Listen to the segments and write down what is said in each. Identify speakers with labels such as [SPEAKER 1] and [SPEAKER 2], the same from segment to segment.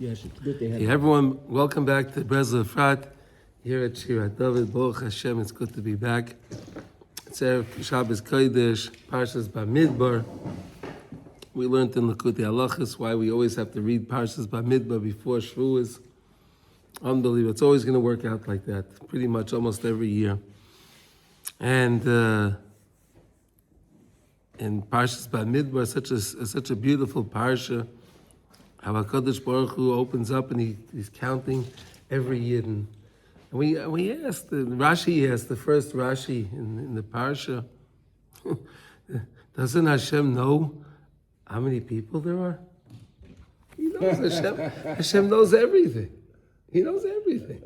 [SPEAKER 1] Yes, it's good to have
[SPEAKER 2] Hey, everyone, welcome back to Breslov Efrat here at Shirat David. Baruch Hashem, it's good to be back. It's Erev Shabbos Kodesh, Parshas Bamidbar. We learned in Likutey Halachos why we always have to read Parshas Bamidbar before Shavuos. Unbelievable. It's always going to work out like that, pretty much almost every year. And Parshas Bamidbar is such a beautiful parsha. How HaKadosh Baruch Hu opens up and he's counting every Yidden. And we asked, Rashi asked, the first Rashi in the parsha, doesn't Hashem know how many people there are? He knows. Hashem knows everything. He knows everything.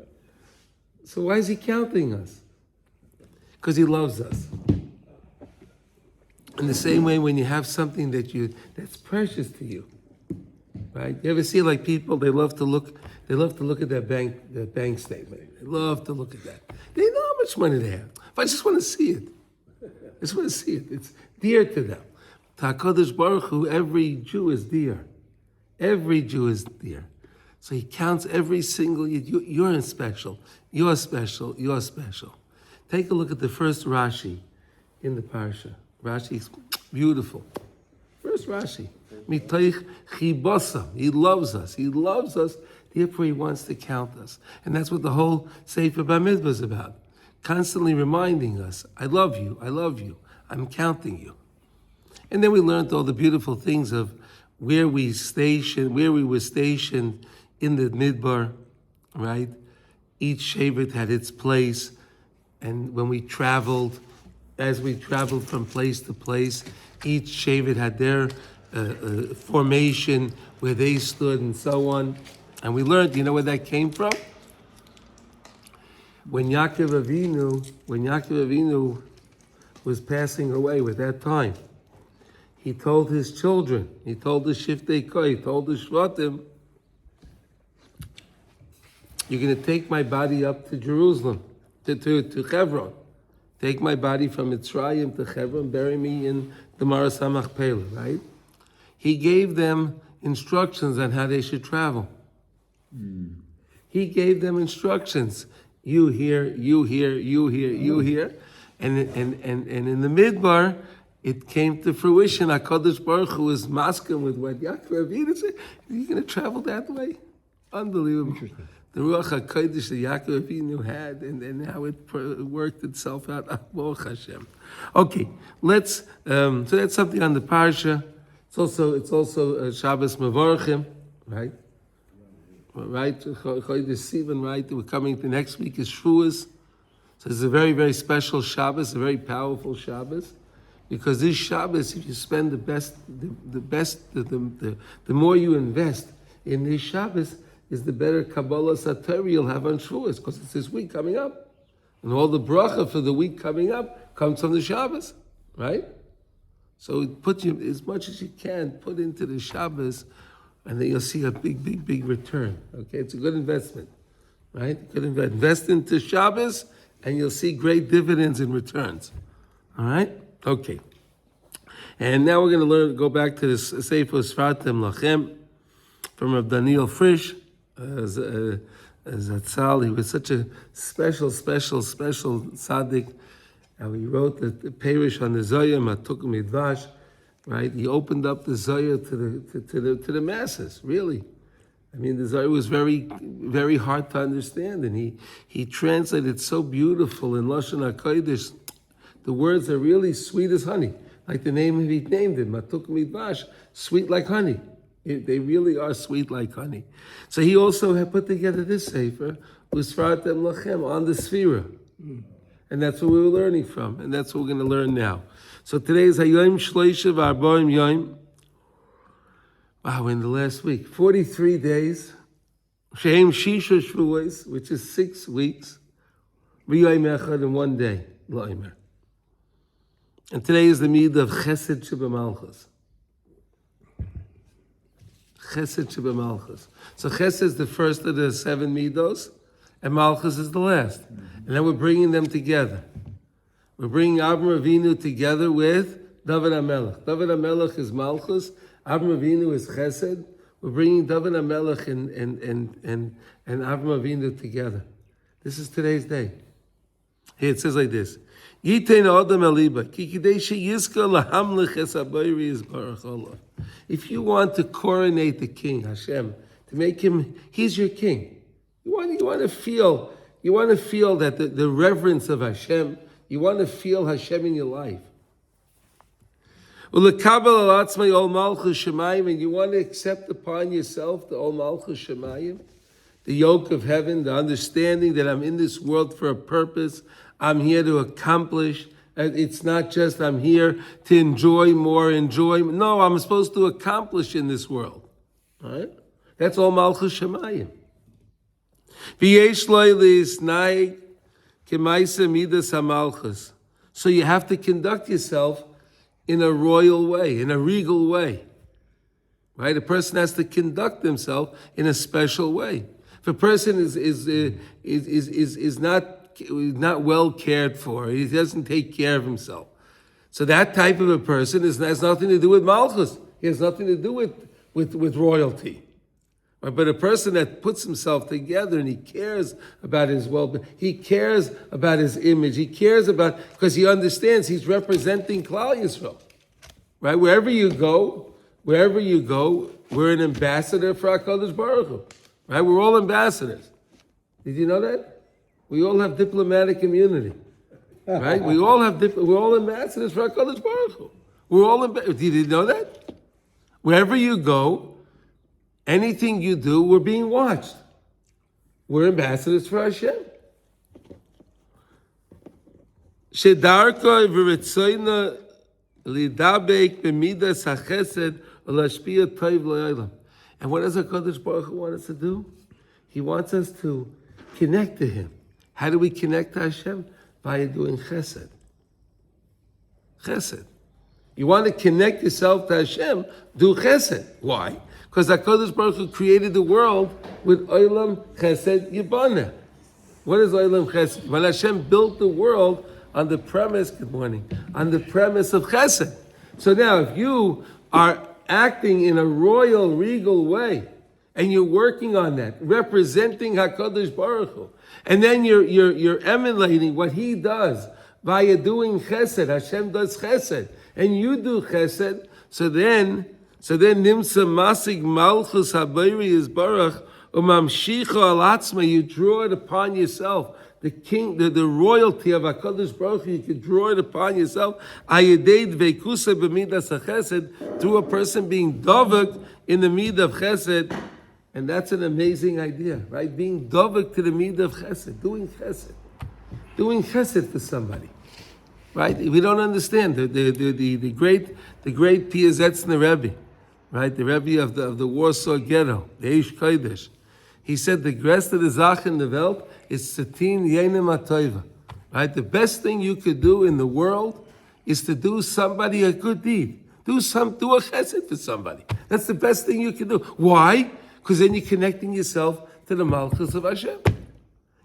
[SPEAKER 2] So why is he counting us? Because he loves us. In the same way, when you have something that's precious to you, right? You ever see like people? They love to look at their bank statement. They love to look at that. They know how much money they have. But I just want to see it. It's dear to them. To HaKadosh Baruch Hu, every Jew is dear. Every Jew is dear. So he counts every single Yid. You're special. You're special. You're special. Take a look at the first Rashi in the parsha. Rashi's beautiful. First Rashi. Mitoich chibasa. He loves us. He loves us. Therefore, he wants to count us. And that's what the whole Sefer Bamidbar is about. Constantly reminding us, I love you. I love you. I'm counting you. And then we learned all the beautiful things of where we were stationed in the Midbar, right? Each Shevet had its place. And when we traveled, as we traveled from place to place, each Shevet had their formation where they stood and so on. And we learned, you know where that came from? When Yaakov Avinu was passing away with that time, he told his children, he told the Shiftei Koi, he told the Shvatim, you're going to take my body up to Jerusalem, to Hebron. Take my body from Mitzrayim to Hebron, bury me in the Maras HaMachpelah, right? He gave them instructions on how they should travel. He gave them instructions. You here, you here, you here, you here. And in the Midbar, it came to fruition. HaKadosh Baruch Hu was masking with what Yaakov Avinu said. You're going to travel that way? Unbelievable. The Ruach HaKodesh that Yaakov Avinu had, and how it worked itself out. Baruch Hashem. Okay, let's. So that's something on the parsha. It's also Shabbos Mevorachim, right? Right, Chodesh Sivan, right? We're coming to next week is Shavuos. So it's a very, very special Shabbos, a very powerful Shabbos, because this Shabbos, if you spend the more you invest in this Shabbos, is the better Kabbalah Satori you'll have on Shavuos, because it's this week coming up. And all the bracha for the week coming up comes from the Shabbos, right? So put you as much as you can, put into the Shabbos, and then you'll see a big return. Okay, it's a good investment, right? Good invest into Shabbos, and you'll see great dividends and returns. All right? Okay. And now we're going to go back to this Sefer Sfatim Lachem from Rav Daniel Frisch. Zatzal, he was such a special tzaddik. And he wrote the Perish on the Zohar, Matuk Midvash, right? He opened up the Zohar to the masses, really. I mean, the Zohar was very, very hard to understand, and he translated so beautiful in Lashon HaKodesh. The words are really sweet as honey, like the name he named it, Matuk Midvash, sweet like honey. They really are sweet like honey. So he also had put together this sefer, Usfaratem Lachem, on the Sfira. And that's what we were learning from, and that's what we're going to learn now. So today is Hayom Shloisha V'Arbaim Yom. Wow, in the last week, 43 days. Shehem Shisha Shvuos, which is 6 weeks. V'Yom Echad in 1 day, Lo'imer. And today is the Midah of Chesed Shebemalchus. Chesed Shebemalchus. So Chesed is the first of the 7 Midos, and Malchus is the last. And then we're bringing them together. We're bringing Avraham Avinu together with David HaMelech. David HaMelech is Malchus. Avraham Avinu is Chesed. We're bringing David HaMelech and Avram Avinu together. This is today's day. Here it says like this. If you want to coronate the king, Hashem, to make him, he's your king. You want to feel that the reverence of Hashem, you want to feel Hashem in your life. And you want to accept upon yourself the Ol Malchus Shemayim, the yoke of heaven, the understanding that I'm in this world for a purpose. I'm here to accomplish. It's not just I'm here to enjoy more. No, I'm supposed to accomplish in this world. All right? That's all Malchus Shemayim. So you have to conduct yourself in a royal way, in a regal way. Right? A person has to conduct himself in a special way. If a person is not well cared for, he doesn't take care of himself. So that type of a person has nothing to do with Malchus. He has nothing to do with royalty. But a person that puts himself together and he cares about his well-being, he cares about his image, he cares about, because he understands he's representing Klal Yisrael. Right? Wherever you go, we're an ambassador for HaKadosh Baruch Hu. Right? We're all ambassadors. Did you know that? We all have diplomatic immunity. Right? We're all ambassadors for HaKadosh Baruch Hu. Did you know that? Wherever you go, anything you do, we're being watched. We're ambassadors for Hashem. Shedarka v'retzoyna lidabek b'midas hachesed v'lashpia toiv l'olam. And what does HaKadosh Baruch Hu want us to do? He wants us to connect to Him. How do we connect to Hashem? By doing chesed. Chesed. You want to connect yourself to Hashem, do chesed. Why? Because HaKadosh Baruch Hu created the world with Olam Chesed Yibana. What is Olam Chesed? When Hashem built the world on the premise, on the premise of Chesed. So now, if you are acting in a royal, regal way, and you're working on that, representing HaKadosh Baruch Hu, and then you're emulating what He does via doing Chesed. Hashem does Chesed, and you do Chesed. So then nimsa masig malchus habayri is barach umamshicha al atzma. You draw it upon yourself. The king, the royalty of HaKadosh Baruch Hu, you can draw it upon yourself. Ayedei dveikusa b'midas hachesed, through a person being davak in the midah of chesed. And that's an amazing idea, right? Being davak to the midah of chesed, doing chesed for somebody. Right? We don't understand the great Piazetzner Rebbe, right? The Rebbe of the Warsaw Ghetto, the Eish Kodesh. He said the größte Sache in the Welt is Satin Yenem Atoiva. Right? The best thing you could do in the world is to do somebody a good deed. Do a chesed for somebody. That's the best thing you can do. Why? Because then you're connecting yourself to the Malchus of Hashem.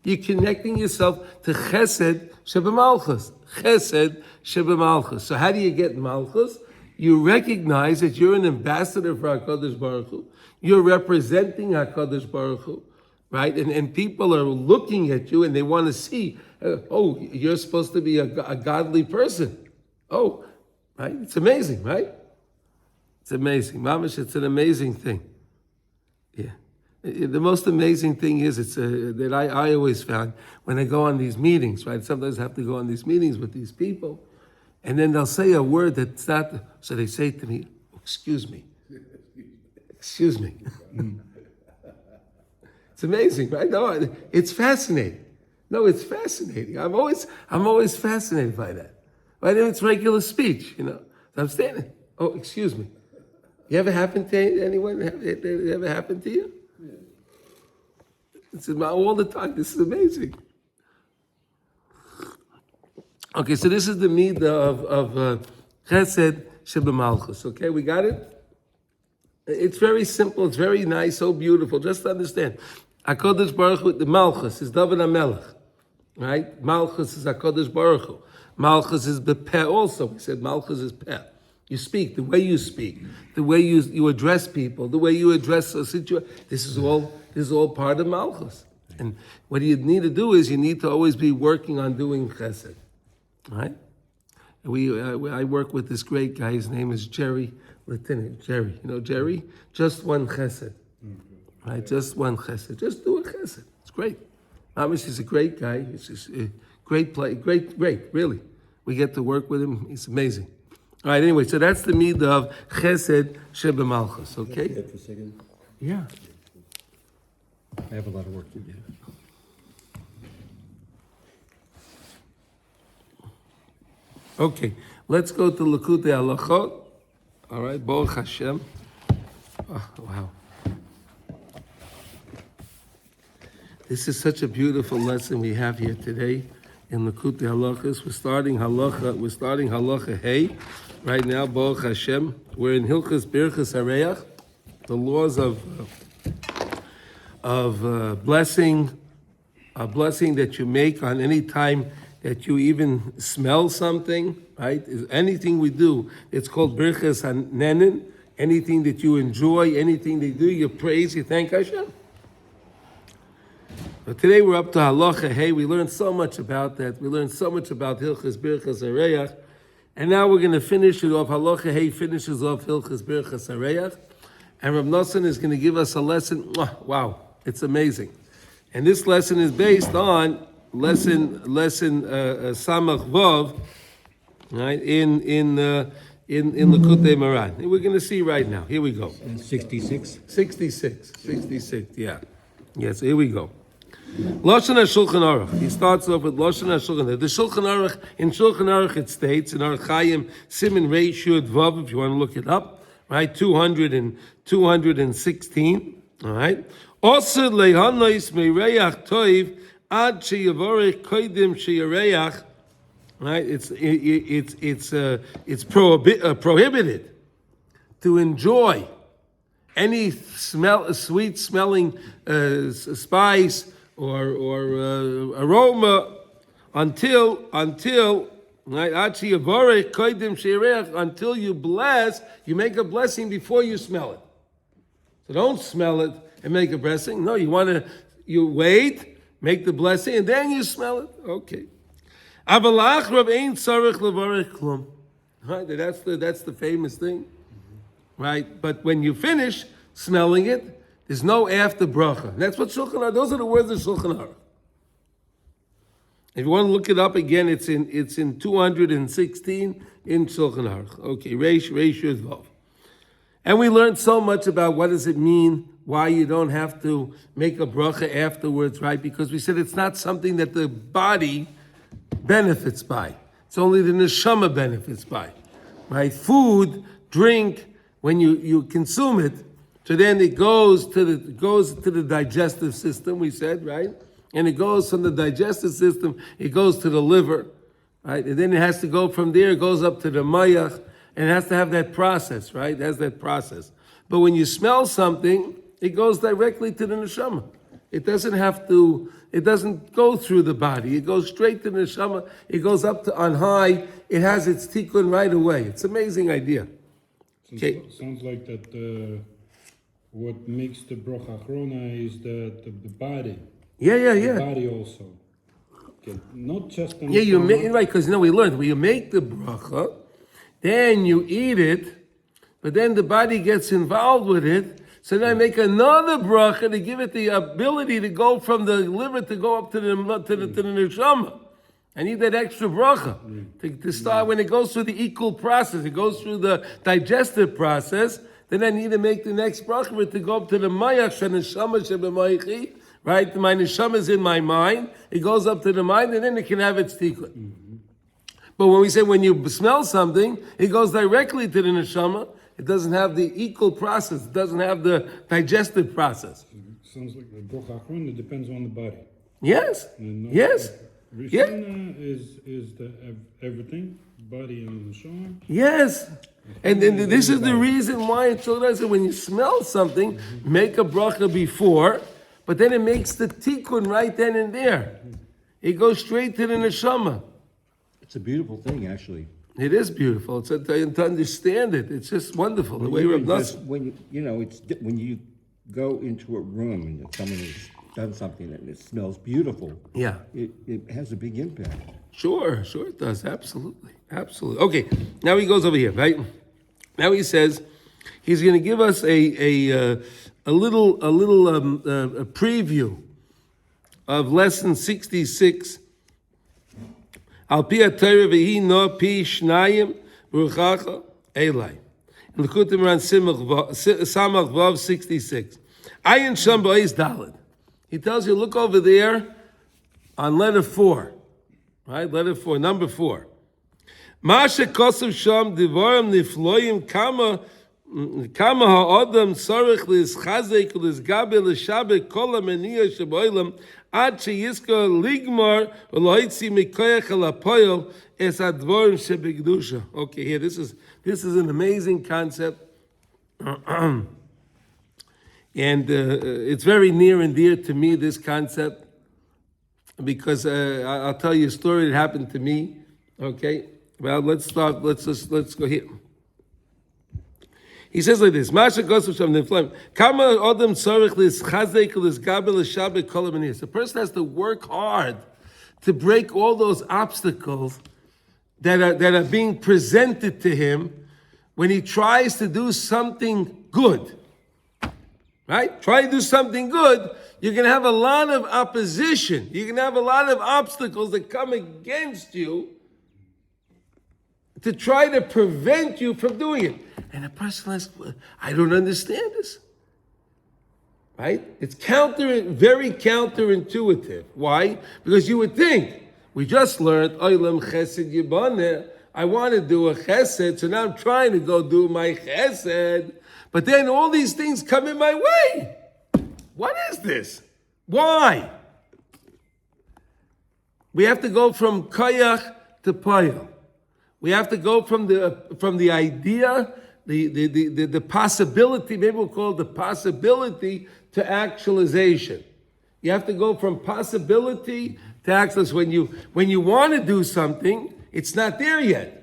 [SPEAKER 2] You're connecting yourself to Chesed Shebemalchus. Chesed Shebemalchus. So how do you get Malchus? You recognize that you're an ambassador for HaKadosh Baruch Hu. You're representing HaKadosh Baruch Hu, right? And people are looking at you and they want to see, you're supposed to be a godly person. Oh, right? It's amazing, right? It's amazing. Mamash, it's an amazing thing. Yeah. The most amazing thing is that I always found when I go on these meetings, right? Sometimes I have to go on these meetings with these people, and then they'll say a word that's not, so they say to me, excuse me. Excuse me. It's amazing, right? No, it's fascinating. No, it's fascinating. I'm always fascinated by that. Right? It's regular speech, So I'm standing. Oh, excuse me. You ever happened to anyone? It ever happened to you? Yeah. It's all the time. This is amazing. Okay, so this is the midah of Chesed Shebemalchus. Okay, we got it? It's very simple. It's very nice. So beautiful. Just to understand. HaKadosh Baruch Hu, the Malchus is David HaMelech. Right? Malchus is HaKadosh Baruch Hu. Malchus is Bepeh also. We said Malchus is Peh. You speak, the way you speak, the way you address people, the way you address a situation. This is all part of Malchus. And what you need to do is you need to always be working on doing chesed. Right? I work with this great guy. His name is Jerry Lieutenant. Jerry, you know Jerry? Just one chesed. Right? Just one chesed. Just do a chesed. It's great. Amish is a great guy. It's just a great play. Great, really. We get to work with him. He's amazing. All right, anyway, so that's the midah of chesed shebemalchus, okay?
[SPEAKER 1] For a second.
[SPEAKER 2] Yeah.
[SPEAKER 1] I have a lot of work to do.
[SPEAKER 2] Okay, let's go to Likutey Halachot. All right, Baruch Hashem. Oh, wow. This is such a beautiful lesson we have here today in Likutey Halachos. We're starting Halacha Hey. Right now, Baruch Hashem. We're in Hilchos Birchas Hareach, the laws of blessing, a blessing that you make on any time that you even smell something, right? Anything we do, it's called Birchas Hanenin. Anything that you enjoy, anything they do, you praise, you thank Hashem. But today we're up to Halacha Hey. We learned so much about that. We learned so much about Hilchos Birchas Hareach. And now we're going to finish it off. Halacha Hey finishes off Hilchos Birchas Hareach. And Rav Nosson is going to give us a lesson. Wow, it's amazing. And this lesson is based on lesson Samach Vav, right? In Likutey Moharan. And we're going to see right now. Here we go.
[SPEAKER 1] 66?
[SPEAKER 2] 66, yeah. Yes, here we go. Lashon HaShulchan Aruch. He starts off with Lashon HaShulchan Aruch. The Shulchan Aruch, in Shulchan Aruch it states, in Aruch Chaim, Siman Reish Yud Vav, if you want to look it up, right, 216, all right. Osir lehanais meireach toiv ad sheyavorech koidim sheyareach, right, it's prohibited to enjoy any sweet smelling spice or aroma until right, until you bless, you make a blessing before you smell it. So don't smell it and make a blessing. No, you wait, make the blessing, and then you smell it. Okay. Right, that's the famous thing. Right? But when you finish smelling it, there's no after bracha. That's what Shulchan Aruch, those are the words of Shulchan Aruch. If you want to look it up again, it's in 216 in Shulchan Aruch. Okay, Reish Yud Vav. And we learned so much about what does it mean, why you don't have to make a bracha afterwards, right? Because we said it's not something that the body benefits by. It's only the neshama benefits by, right? Food, drink, when you consume it, so then it goes to the digestive system, we said, right? And it goes from the digestive system, it goes to the liver, right? And then it has to go from there, it goes up to the mayach, and it has to have that process, right? It has that process. But when you smell something, it goes directly to the neshama. It doesn't go through the body. It goes straight to the neshama. It goes up to on high. It has its tikkun right away. It's an amazing idea. Okay.
[SPEAKER 3] Sounds like that what makes the bracha achrona is the body.
[SPEAKER 2] Yeah.
[SPEAKER 3] The body also. Okay. Not just on
[SPEAKER 2] you make right, because we learned when you make the bracha, then you eat it, but then the body gets involved with it. So then I make another bracha to give it the ability to go from the liver to go up to the neshama. I need that extra bracha to start when it goes through the equal process. It goes through the digestive process. Then I need to make the next bracha to go up to the mayach sheneshama sheb'maychi. Right, my neshama is in my mind. It goes up to the mind, and then it can have its tikkun. But when we say when you smell something, it goes directly to the neshama. It doesn't have the equal process. It doesn't have the digestive process.
[SPEAKER 3] Sounds like the bracha achrona depends on the body.
[SPEAKER 2] Yes. Yes.
[SPEAKER 3] Rishona is the everything, body and neshama.
[SPEAKER 2] Yes. And then this is the reason why in Torah said when you smell something, make a bracha before, but then it makes the tikkun right then and there. It goes straight to the neshama.
[SPEAKER 1] It's a beautiful thing, actually.
[SPEAKER 2] It is beautiful. It's to understand it. It's just wonderful. The way
[SPEAKER 1] Even
[SPEAKER 2] Rav
[SPEAKER 1] just
[SPEAKER 2] Nosson.
[SPEAKER 1] when when you go into a room and someone has done something and it smells beautiful,
[SPEAKER 2] Yeah.
[SPEAKER 1] it has a big impact.
[SPEAKER 2] Sure it does. Absolutely. Okay, now he goes over here, right? Now he says he's going to give us a little preview of lesson 66. Al pi Torah vehi no pi shnayim ruchacha elai. In Likutey Samach Vav 66. Ayin sham ba'is daled. He tells you, look over there on letter 4. Right? Letter 4, number 4. Masha kosav sham divarim nifloyim kama ha'odam tzarech li'schazek li'zgabe l'shabek kol ha'meniya sheba'olam ad sheyiska ligmar v'lohitzi mikoyach ha'lapoyel es advorim shebegdusha. Okay, here, this is an amazing concept. And it's very near and dear to me, this concept, because I'll tell you a story that happened to me. Okay, well, let's go here. He says like this: Masha goes from the flame. Kama odem tzarich lischazek lisgabel l'shabek kol ha'meniyos. The person has to work hard to break all those obstacles that are being presented to him when he tries to do something good. Right? Try to do something good, you're going to have a lot of opposition. You're going to have a lot of obstacles that come against you to try to prevent you from doing it. And a person is, I don't understand this. Right? It's very counterintuitive. Why? Because you would think, we just learned, Olam Chesed Yibaneh, I want to do a chesed, so now I'm trying to go do my chesed. But then all these things come in my way. What is this? Why? We have to go from koyach to payil. We have to go from the idea, the possibility, maybe we'll call it the possibility, to actualization. You have to go from possibility to actualization. When you want to do something, it's not there yet.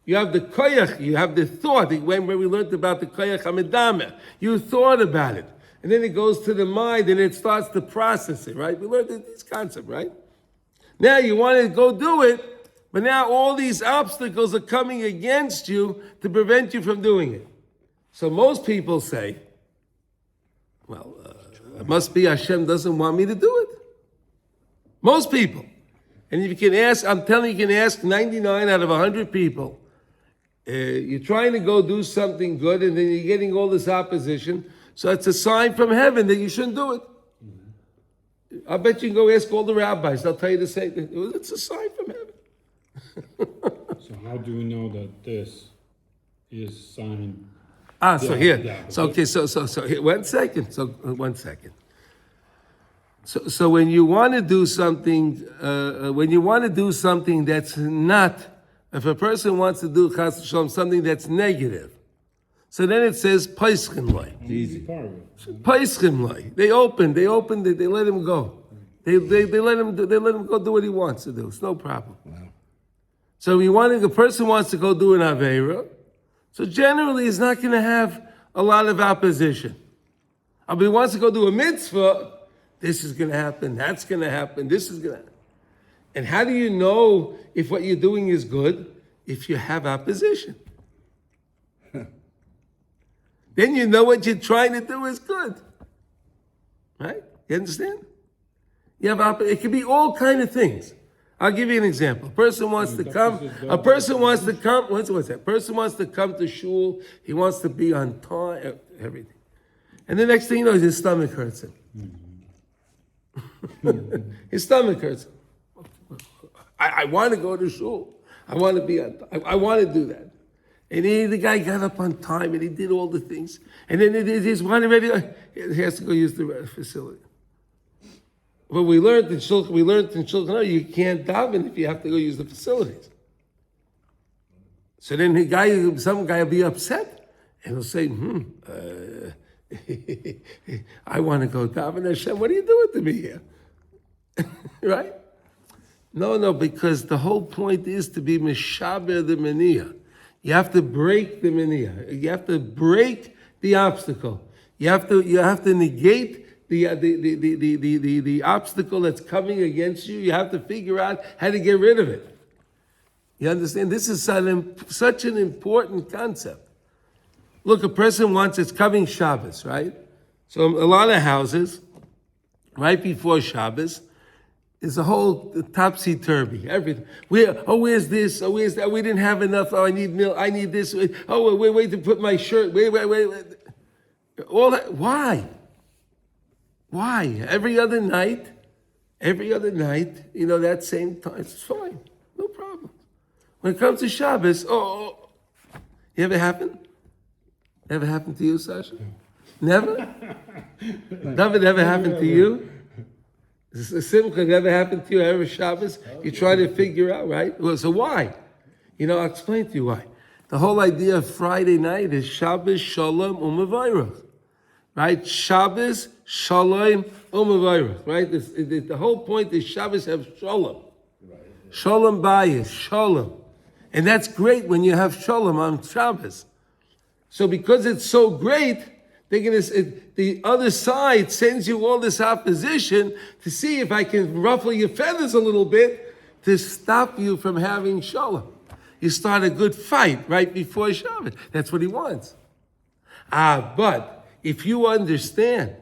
[SPEAKER 2] You have the koyach, you have the thought. When we learned about the koyach hamedameh, you thought about it. And then it goes to the mind and it starts to process it, right? We learned this concept, right? Now you want to go do it, but now all these obstacles are coming against you to prevent you from doing it. So most people say, well, it must be Hashem doesn't want me to do it. Most people. And if you can ask, I'm telling you, can ask 99 out of 100 people, you're trying to go do something good and then you're getting all this opposition, so it's a sign from heaven that you shouldn't do it. I bet you can go ask all the rabbis, they'll tell you the same thing. It's a sign from heaven.
[SPEAKER 3] So how do we know that this is sign?
[SPEAKER 2] So here.
[SPEAKER 3] Yeah,
[SPEAKER 2] So okay, so here, 1 second. So 1 second. So when you want to do something, that's not, if a person wants to do chas v'shalom something that's negative, so then it says paischim loy.
[SPEAKER 1] Easy.
[SPEAKER 2] Paischim loy. They opened it. They let him go. They let him go do what he wants to do. It's no problem.
[SPEAKER 1] Wow.
[SPEAKER 2] So a person wants to go do an aveira, so generally he's not going to have a lot of opposition. But he wants to go do a mitzvah. This is going to happen, that's going to happen, this is going to happen. And how do you know if what you're doing is good? If you have opposition. Then you know what you're trying to do is good. Right? You understand? You have it can be all kind of things. I'll give you an example. A person wants to come to shul, he wants to be on time, everything. And the next thing you know, his stomach hurts him. His stomach hurts. I want to go to shul. I want to be on. I want to do that. And the guy got up on time and he did all the things. And then he's ready. He has to go use the facility. But we learned in Shulchan, you can't daven if you have to go use the facilities. So then some guy will be upset and he'll say, I want to go daven Hashem. What are you doing to me here? Right? No, because the whole point is to be mishaber the meniah. You have to break the meniah. You have to break the obstacle. You have to negate the obstacle that's coming against you. You have to figure out how to get rid of it. You understand? This is such an important concept. Look, a person wants, it's coming Shabbos, right? So a lot of houses, right before Shabbos, is a whole topsy-turvy, everything. Where's this? Oh, where's that? We didn't have enough. Oh, I need milk. I need this. Oh, wait to put my shirt. Wait. All that. Why? Every other night, that same time, it's fine. No problem. When it comes to Shabbos, you ever happened? Ever happened to you, Sasha? Never? David, ever happened to you? Simcha, never happened to you ever Shabbos? You try to figure out, right? Well, so why? I'll explain to you why. The whole idea of Friday night is Shabbos, Shalom, U'Mevayrach. Right? Shabbos, Shalom, U'Mevayrach. Right? The whole point is Shabbos have Shalom. Shalom Bayis, Shalom. And that's great when you have Shalom on Shabbos. So because it's so great, the other side sends you all this opposition to see if I can ruffle your feathers a little bit to stop you from having Shalom. You start a good fight right before Shabbos. That's what he wants. But if you understand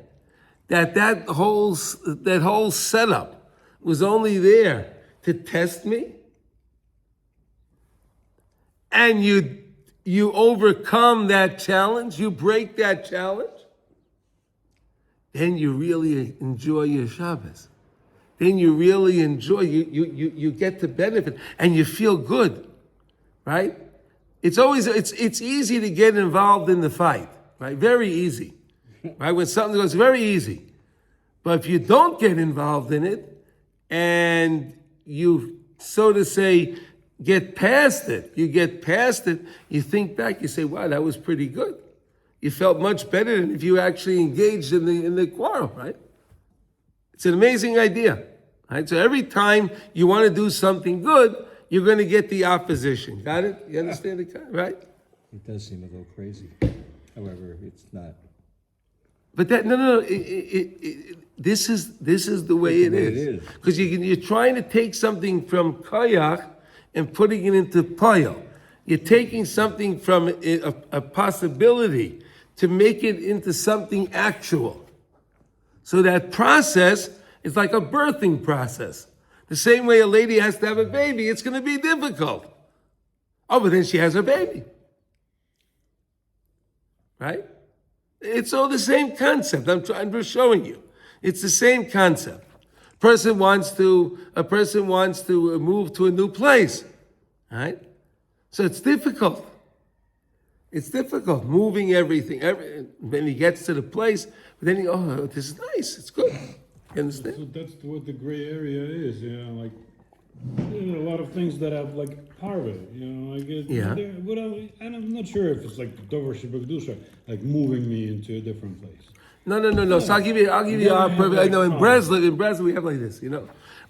[SPEAKER 2] that whole setup was only there to test me, and you overcome that challenge, you break that challenge, then you really enjoy your Shabbos. Then you really enjoy, you get to benefit, and you feel good, right? It's easy to get involved in the fight, right? Very easy, right? When something goes, very easy. But if you don't get involved in it, and you, so to say, get past it, you think back, you say, wow, that was pretty good. You felt much better than if you actually engaged in the quarrel, right? It's an amazing idea, right? So every time you want to do something good, you're going to get the opposition. Got it? You understand it, right?
[SPEAKER 1] It does seem a little crazy. However, it's not.
[SPEAKER 2] But this is the way it is. Because you're trying to take something from koyach and putting it into payal. You're taking something from a possibility to make it into something actual. So that process is like a birthing process. The same way a lady has to have a baby, it's going to be difficult. Oh, but then she has a baby. Right? It's all the same concept. I'm just showing you. It's the same concept. A person wants to move to a new place. Right? So it's difficult. It's difficult moving everything. Then he gets to the place, but then this is nice. It's good. You understand?
[SPEAKER 3] So that's what the gray area is. Like there are a lot of things that have like parve. But I'm not sure if it's like the dover shebekdusha, like moving me into a different place.
[SPEAKER 2] No. So I'll give you our perfect. I know in Breslov we have like this.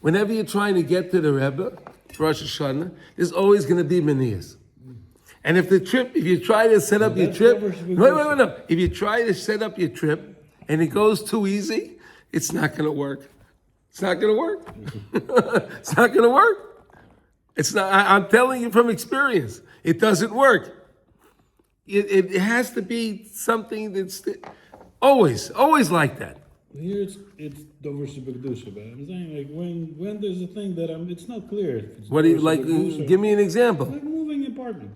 [SPEAKER 2] Whenever you're trying to get to the Rebbe for Rosh Hashanah, there's always going to be manias. And if you try to set up your trip, no. If you try to set up your trip and it goes too easy, it's not going to work. It's not going to work. It's not going to work. It's not. I'm telling you from experience, it doesn't work. It has to be something that's always like that.
[SPEAKER 3] Here it's dover shebekdusha, but I'm saying like when there's a thing that it's not clear. If it's
[SPEAKER 2] what do you like? Give me an example.
[SPEAKER 3] Like moving apartment,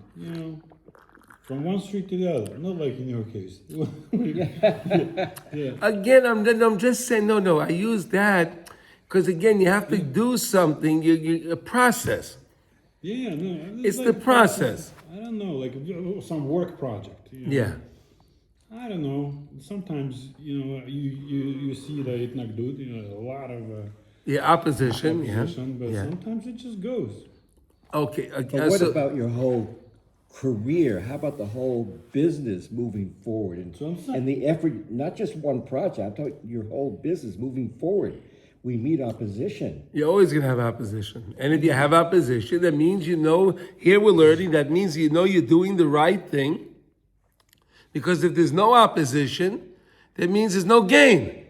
[SPEAKER 3] from one street to the other. Not like in your case. Yeah.
[SPEAKER 2] Again, I'm just saying no. I use that because again, you have to do something. A process.
[SPEAKER 3] Yeah, no.
[SPEAKER 2] It's like the process.
[SPEAKER 3] I don't know, like some work project.
[SPEAKER 2] Yeah.
[SPEAKER 3] I don't know. Sometimes you see the itnagdut, a lot of
[SPEAKER 2] opposition.
[SPEAKER 3] But sometimes it just goes.
[SPEAKER 2] Okay.
[SPEAKER 1] But what about your whole career? How about the whole business moving forward and the effort? Not just one project. I'm talking your whole business moving forward. we meet opposition.
[SPEAKER 2] You're always going to have opposition. And if you have opposition, that means you know, here we're learning, that means you know you're doing the right thing. Because if there's no opposition, that means there's no gain.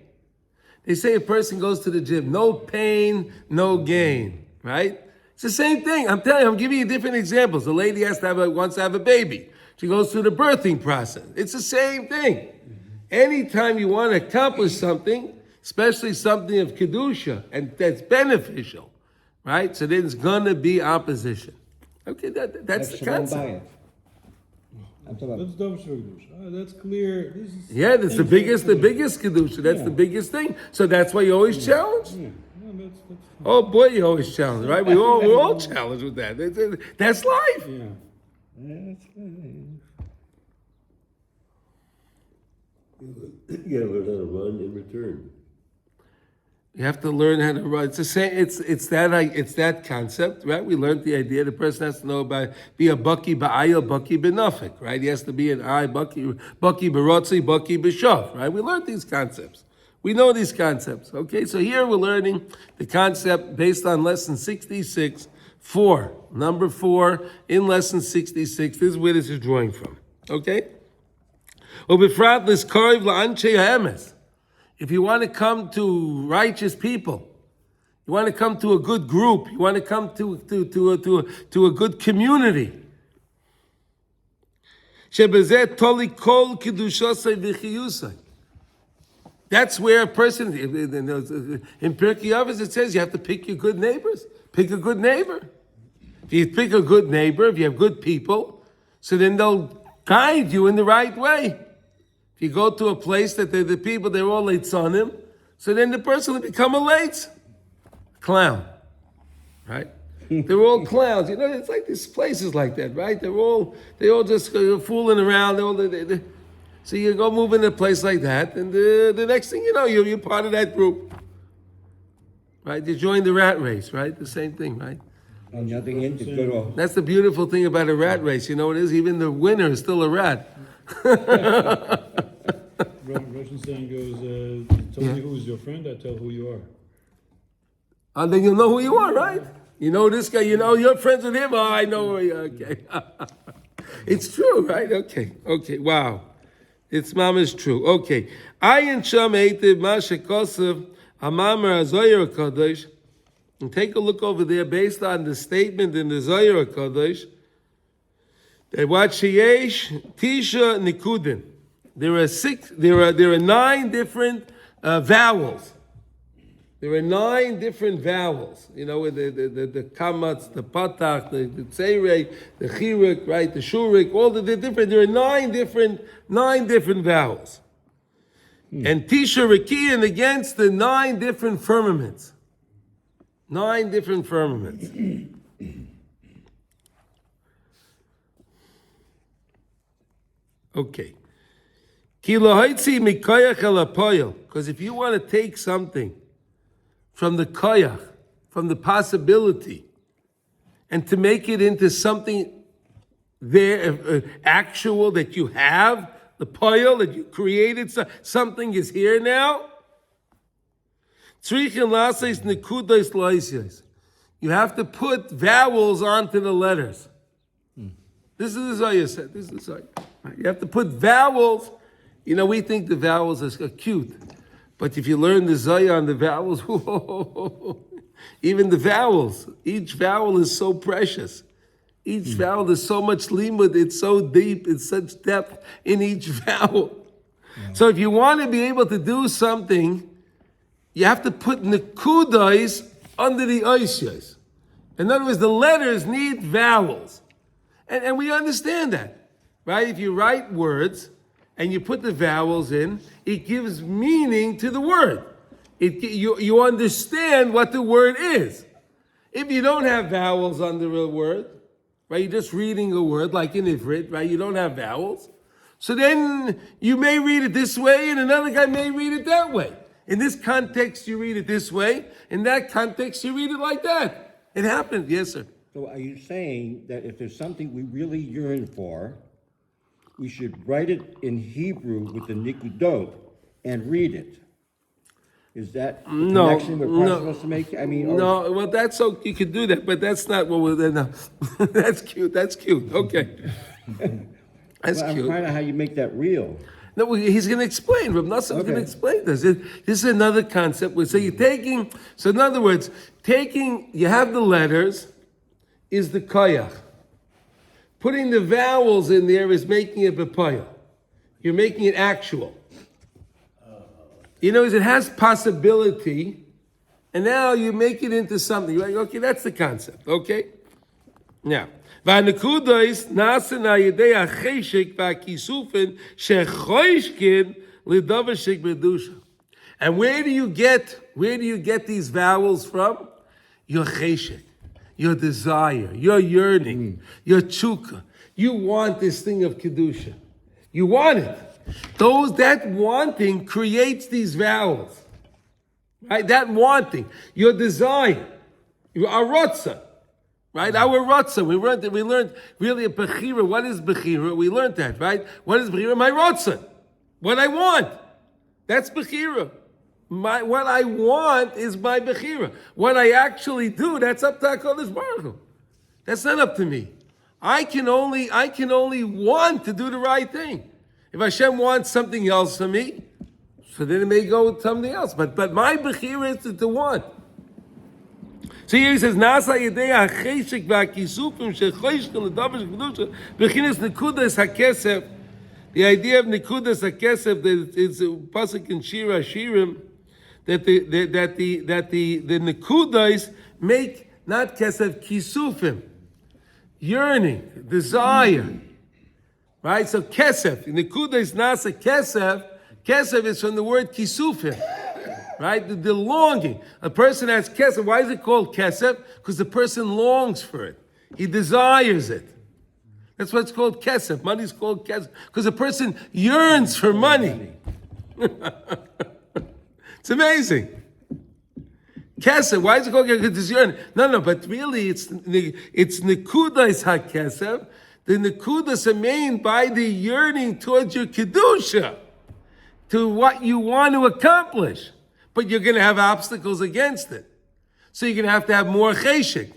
[SPEAKER 2] They say a person goes to the gym, no pain, no gain, right? It's the same thing. I'm telling you, I'm giving you different examples. The lady wants to have a baby. She goes through the birthing process. It's the same thing. Anytime you want to accomplish something, especially something of Kedusha, and that's beneficial, right? So there's going to be opposition. Okay, that's the concept.
[SPEAKER 1] I'm talking about,
[SPEAKER 3] That's Dover Shvegdush. That's clear. This is
[SPEAKER 2] Yeah, that's the biggest Kedusha. That's the biggest thing. So that's why you always challenge.
[SPEAKER 3] Yeah, no, that's fine.
[SPEAKER 2] Oh boy, you always challenge, right? We're all challenged with that. That's life.
[SPEAKER 3] Yeah.
[SPEAKER 1] that's fine.
[SPEAKER 4] You gotta learn how to run and return.
[SPEAKER 2] You have to learn how to run. It's the same. It's that concept, right? We learned the idea. The person has to know about be a baki ba'ayil, baki b'nafik, right? He has to be an eye baki b'rotzi, baki b'shav, right? We learned these concepts. We know these concepts. Okay, so here we're learning the concept based on lesson 66, 4. Number 4 in lesson 66. This is where this is drawing from. Okay. Ubefrat l'skariv la'anchei ha'emes. If you want to come to righteous people, you want to come to a good group, you want to come to a good community. Shebezeh toli kol kedushosai v'chiyusai. That's where a person, in Pirkei Avos it says you have to pick your good neighbors. Pick a good neighbor. If you pick a good neighbor, if you have good people, so then they'll guide you in the right way. If you go to a place that the people, they're all leitzonim, so then the person will become a leitz. Clown. Right? They're all clowns. You know, it's like these places like that, right? They all just fooling around. So you go move in a place like that, and the next thing you know, you're part of that group. Right? You join the rat race, right? The same thing, right?
[SPEAKER 1] And nothing in to go to
[SPEAKER 2] That's the beautiful thing about a rat race. You know what it is? Even the winner is still a rat.
[SPEAKER 3] Russian saying goes, tell me who's your friend, I tell who you are.
[SPEAKER 2] And then you'll know who you are, right? You know this guy, you know you're friends with him. Oh, I know who you are. Okay. It's true, right? Okay, wow. It's mama's true. Okay. Ayin sham eitiv mashe kosev amamer hazoyer HaKadosh. And take a look over there based on the statement in the Zohar HaKadosh that what sheyesh tisha nikudin. There are 9 different vowels. There are 9 different vowels. You know, the kamatz, the patach, the tzeirei, the chirik, right, the shurik, all the different. There are 9 different vowels. And tisha rekiyin against the 9 different firmaments. 9 different firmaments. Okay. Because if you want to take something from the koyach, from the possibility, and to make it into something there, actual that you have, the poil that you created, something is here now. You have to put vowels onto the letters. This is the Zohar said. This is the Zohar. You have to put vowels. You know, we think the vowels are cute. But if you learn the Zohar on the vowels, even the vowels, each vowel is so precious. Each vowel is so much limud, it's so deep, it's such depth in each vowel. Yeah. So if you want to be able to do something, you have to put nekudos under the oishes. In other words, the letters need vowels. And we understand that, right? If you write words and you put the vowels in, it gives meaning to the word. You understand what the word is. If you don't have vowels under a word, right? You're just reading a word like in Ivrit, right? You don't have vowels. So then you may read it this way and another guy may read it that way. In this context, you read it this way. In that context, you read it like that. It happens. Yes, sir.
[SPEAKER 1] So are you saying that if there's something we really yearn for, we should write it in Hebrew with the nikudot and read it? Is that the
[SPEAKER 2] No,
[SPEAKER 1] connection we're
[SPEAKER 2] no.
[SPEAKER 1] supposed to make? I mean, or
[SPEAKER 2] No, well, that's so you could do that, but that's not what we're. No. That's cute. That's cute. Okay, that's
[SPEAKER 1] well, I'm
[SPEAKER 2] cute.
[SPEAKER 1] finding out how you make that real.
[SPEAKER 2] No, he's going to explain. Rav Nosson is going to
[SPEAKER 1] Okay.
[SPEAKER 2] explain this. This is another concept. So you're taking. So in other words, you have the letters, is the koyach. Putting the vowels in there is making it b'poyah. You're making it actual. You know, it has possibility, and now you make it into something. You're like, okay, that's the concept. Okay. Now, v'anekudos nasen al-yedei hacheshek v'akisufin shechoishkin l'davar shekbedusha. And where do you get these vowels from? Your cheshek, your desire, your yearning, your tshuka. You want this thing of kedusha. You want it. That wanting creates these vowels. Right? That wanting, your desire, your arotza. Right? Our rotza. We learned really a bechira. What is bechira? We learned that, right? What is bechira? My rotza. What I want. That's bechira. What I want is my bechira. What I actually do, that's up to HaKadosh Baruch Hu. That's not up to me. I can only want to do the right thing. If Hashem wants something else from me, so then it may go with something else. But my bechira is to want. So here he says, Nasa yedei hacheshek v'akisufim shechoishken l'davar shekbedusha b'chinas nekudas hakesef. The idea of nekudas hakesef, that it's a pasuk in Shira Shirim, that the nekudas make not kesef kisufim, yearning, desire, right? So kesef, nekudas nasa kesef. Kesef is from the word kisufim. Right? The longing. A person has kesef. Why is it called kesef? Because the person longs for it. He desires it. That's why it's called kesef. Money is called kesef. Because a person yearns for money. It's amazing. Kesef. Why is it called kesef? Because it's yearning. No, but really it's nekudas ha-kesef. The nekudas are made by the yearning towards your kedusha, to what you want to accomplish. But you're going to have obstacles against it. So you're going to have more cheshek.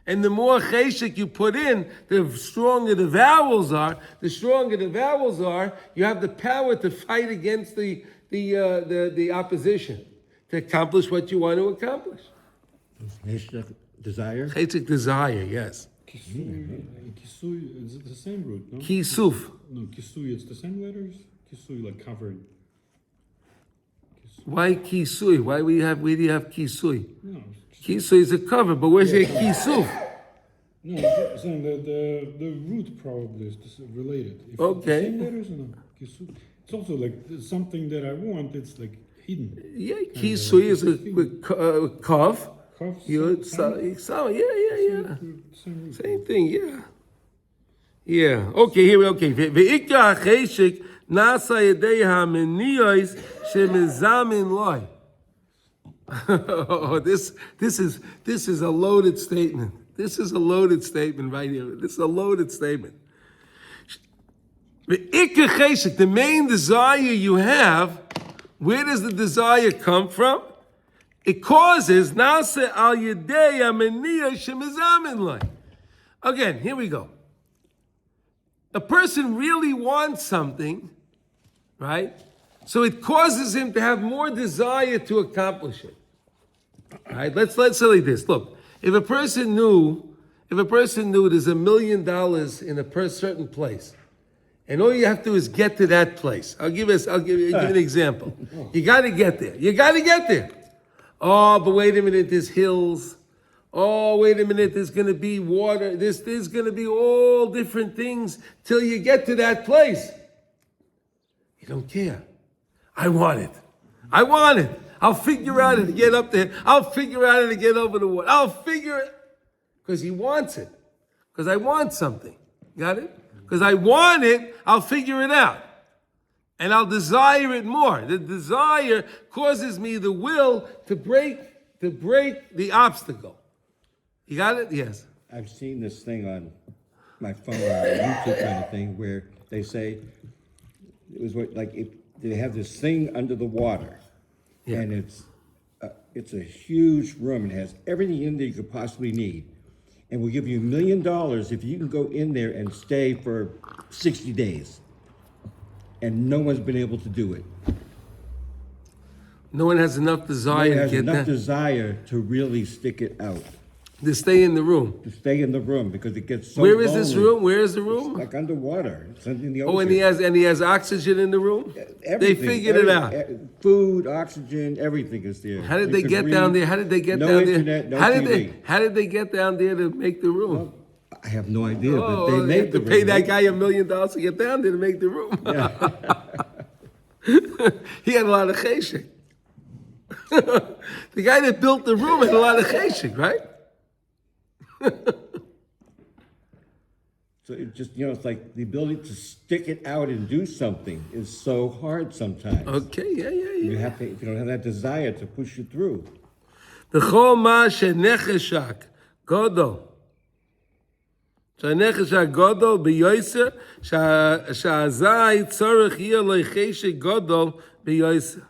[SPEAKER 2] And the more cheshek you put in, the stronger the vowels are. The stronger the vowels are, you have the power to fight against the opposition, to accomplish what you want to accomplish.
[SPEAKER 1] Desire?
[SPEAKER 2] Cheshek, desire, yes.
[SPEAKER 3] Kisui, kisui, is it the same root? No.
[SPEAKER 2] Kisuf.
[SPEAKER 3] No, kisui. It's the same letters. Kisui, like covered.
[SPEAKER 2] Why kisui? Where do you have kisui?
[SPEAKER 3] No,
[SPEAKER 2] Kisui is a cover, but where's your kisuf?
[SPEAKER 3] no. I'm saying that the root probably is related. If
[SPEAKER 2] Okay.
[SPEAKER 3] It's the same letters or no? Kisui. It's also like something that I want. It's like hidden.
[SPEAKER 2] Yeah, kisui is a cough.
[SPEAKER 3] Cough,
[SPEAKER 2] Yeah.
[SPEAKER 3] Same root.
[SPEAKER 2] Same thing, yeah. Yeah. Okay, here we okay. Ve'ikra hacheshek nasa yedei hameniyos shemezamin loy. Oh, this is a loaded statement. This is a loaded statement right here. This is a loaded statement. Ve'ikra hacheshek, the main desire you have, where does the desire come from? It causes nasa al yedei hameniyos shemezamin loy. Again, here we go. A person really wants something, right? So it causes him to have more desire to accomplish it. Right? Let's say like this. Look, if a person knew there's $1 million in a certain place, and all you have to do is get to that place. I'll give you an example. You got to get there. Oh, but wait a minute, there's hills. Oh, wait a minute, there's going to be water. There's going to be all different things till you get to that place. You don't care. I want it. I'll figure out how to get up there. I'll figure out how to get over the water. I'll figure it. Because he wants it. Because I want something. Got it? Because I want it, I'll figure it out. And I'll desire it more. The desire causes me the will to break the obstacle. You got it? Yes.
[SPEAKER 1] I've seen this thing on my phone, on a YouTube kind of thing, where they say it was like if they have this thing under the water,
[SPEAKER 2] Yeah.
[SPEAKER 1] and it's It's a huge room. It has everything in there you could possibly need. And we'll give you $1 million if you can go in there and stay for 60 days. And no one's been able to do it.
[SPEAKER 2] No one has enough
[SPEAKER 1] No
[SPEAKER 2] desire
[SPEAKER 1] one has
[SPEAKER 2] to get
[SPEAKER 1] enough
[SPEAKER 2] that,
[SPEAKER 1] desire to really stick it out,
[SPEAKER 2] to stay in the room.
[SPEAKER 1] to stay in the room because it gets so
[SPEAKER 2] Where is this
[SPEAKER 1] lonely.
[SPEAKER 2] room? Where is the room?
[SPEAKER 1] Like underwater. It's in the ocean.
[SPEAKER 2] Oh, and he has oxygen in the room. They
[SPEAKER 1] Everything,
[SPEAKER 2] figured it out.
[SPEAKER 1] Food, oxygen, everything is there.
[SPEAKER 2] How did
[SPEAKER 1] You
[SPEAKER 2] they
[SPEAKER 1] can
[SPEAKER 2] get
[SPEAKER 1] breathe.
[SPEAKER 2] down there? How did they get
[SPEAKER 1] No
[SPEAKER 2] down
[SPEAKER 1] internet,
[SPEAKER 2] there?
[SPEAKER 1] no
[SPEAKER 2] How
[SPEAKER 1] TV.
[SPEAKER 2] did they get down there to make the room?
[SPEAKER 1] I have no idea, but
[SPEAKER 2] Oh,
[SPEAKER 1] they
[SPEAKER 2] they
[SPEAKER 1] made
[SPEAKER 2] have to
[SPEAKER 1] the
[SPEAKER 2] pay
[SPEAKER 1] room.
[SPEAKER 2] that guy $1 million to get down there to make the room. He had a lot of cheshik. The guy that built the room had a lot of cheshik, right?
[SPEAKER 1] So it just, it's like the ability to stick it out and do something is so hard sometimes.
[SPEAKER 2] Okay, yeah.
[SPEAKER 1] You don't have that desire to push you through.
[SPEAKER 2] The chol ma shenecheshak godol. Shenecheshak godol beyoyser shazai tzorich yeh lo cheshik godol beyoyser.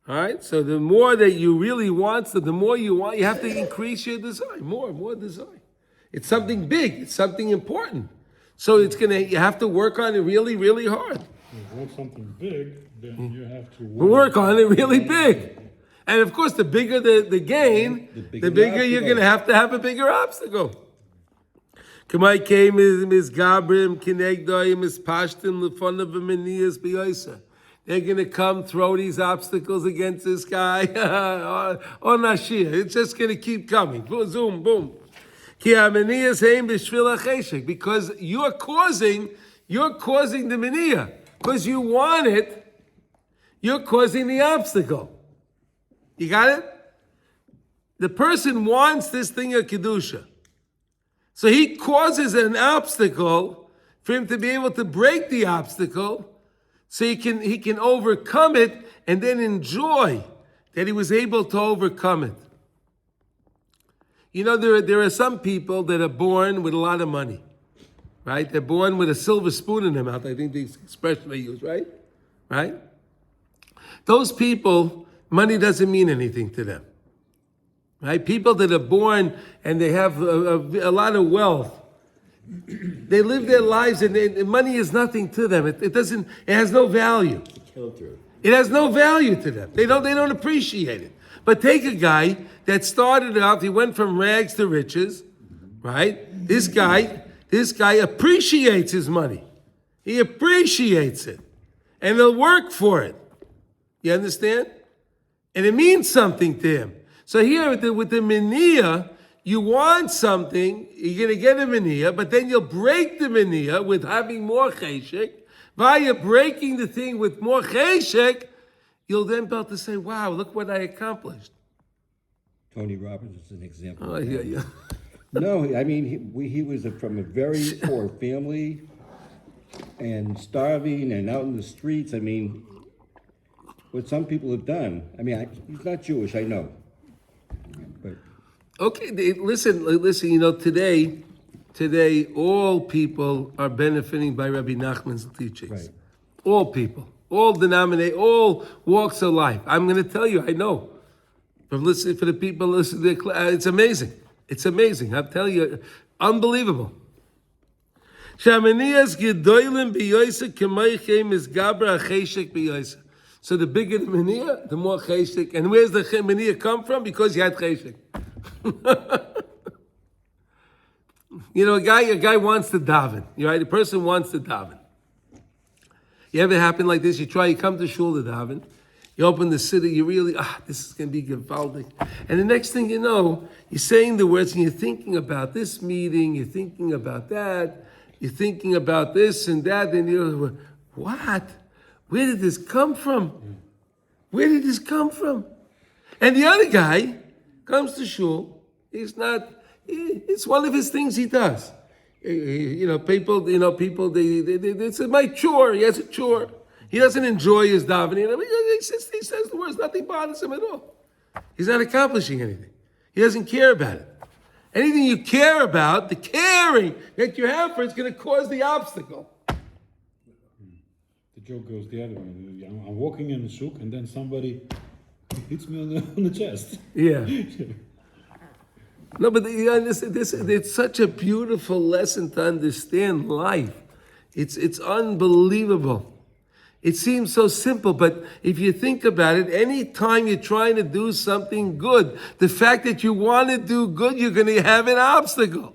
[SPEAKER 2] All right, so the more that you really want, so the more you want, you have to increase your desire, more desire. It's something big, it's something important. So you have to work on it really, really hard.
[SPEAKER 3] If you want something big, then you have to
[SPEAKER 2] Work on it really big. And of course, the bigger the gain, the bigger you're going to have a bigger obstacle. Kamai came is Gabrim, Kinegdoim, is Pashtim, Lefonav, Meniyas, Beyoisa. They're going to come throw these obstacles against this guy. On Nashir. It's just going to keep coming. Boom, boom. Because you're causing the Meniyah. Because you want it, you're causing the obstacle. You got it? The person wants this thing of Kedusha. So he causes an obstacle for him to be able to break the obstacle so he can overcome it and then enjoy that he was able to overcome it. There are some people that are born with a lot of money, right? They're born with a silver spoon in their mouth. I think the expression they use, right? Right? Those people, money doesn't mean anything to them, right? People that are born and they have a lot of wealth, they live their lives and money is nothing to them. It has no value.
[SPEAKER 4] Counter.
[SPEAKER 2] It has no value to them. They don't appreciate it. But take a guy that started out, he went from rags to riches, right? This guy appreciates his money. He appreciates it. And he'll work for it. You understand? And it means something to him. So here with the Meniyah, you want something, you're going to get a Meniyah, but then you'll break the Meniyah with having more cheshek. While you're breaking the thing with more cheshek, you'll then be able to say, wow, look what I accomplished.
[SPEAKER 1] Tony Robbins is an example.
[SPEAKER 2] Oh, yeah.
[SPEAKER 1] No, I mean, he was from a very poor family and starving and out in the streets. I mean, what some people have done. I mean, he's not Jewish, I know. But
[SPEAKER 2] Okay, listen, today all people are benefiting by Rabbi Nachman's teachings.
[SPEAKER 1] Right.
[SPEAKER 2] All people, all walks of life. I'm going to tell you, I know. For the people listening, it's amazing. It's amazing. I'll tell you, unbelievable. So the bigger the meniyah, the more cheshek. And where's the meniyah come from? Because you had cheshek. A guy wants to daven. Right? A person wants to daven. You ever happen like this? You come to shul to daven. You open the city, you really, this is going to be gewaldig. And the next thing you know, you're saying the words and you're thinking about this meeting, you're thinking about that, you're thinking about this and that, and you're, what? Where did this come from? Where did this come from? And the other guy comes to shul, it's one of his things he does. People, it's my chore, he has a chore. He doesn't enjoy his davening. He says the words, nothing bothers him at all. He's not accomplishing anything. He doesn't care about it. Anything you care about, the caring that you have for it's going to cause the obstacle.
[SPEAKER 3] The joke goes the other way. I'm walking in the souk and then somebody hits me on the chest.
[SPEAKER 2] Yeah. No, but you understand, it's such a beautiful lesson to understand life. It's unbelievable. It seems so simple, but if you think about it, any time you're trying to do something good, the fact that you want to do good, you're going to have an obstacle.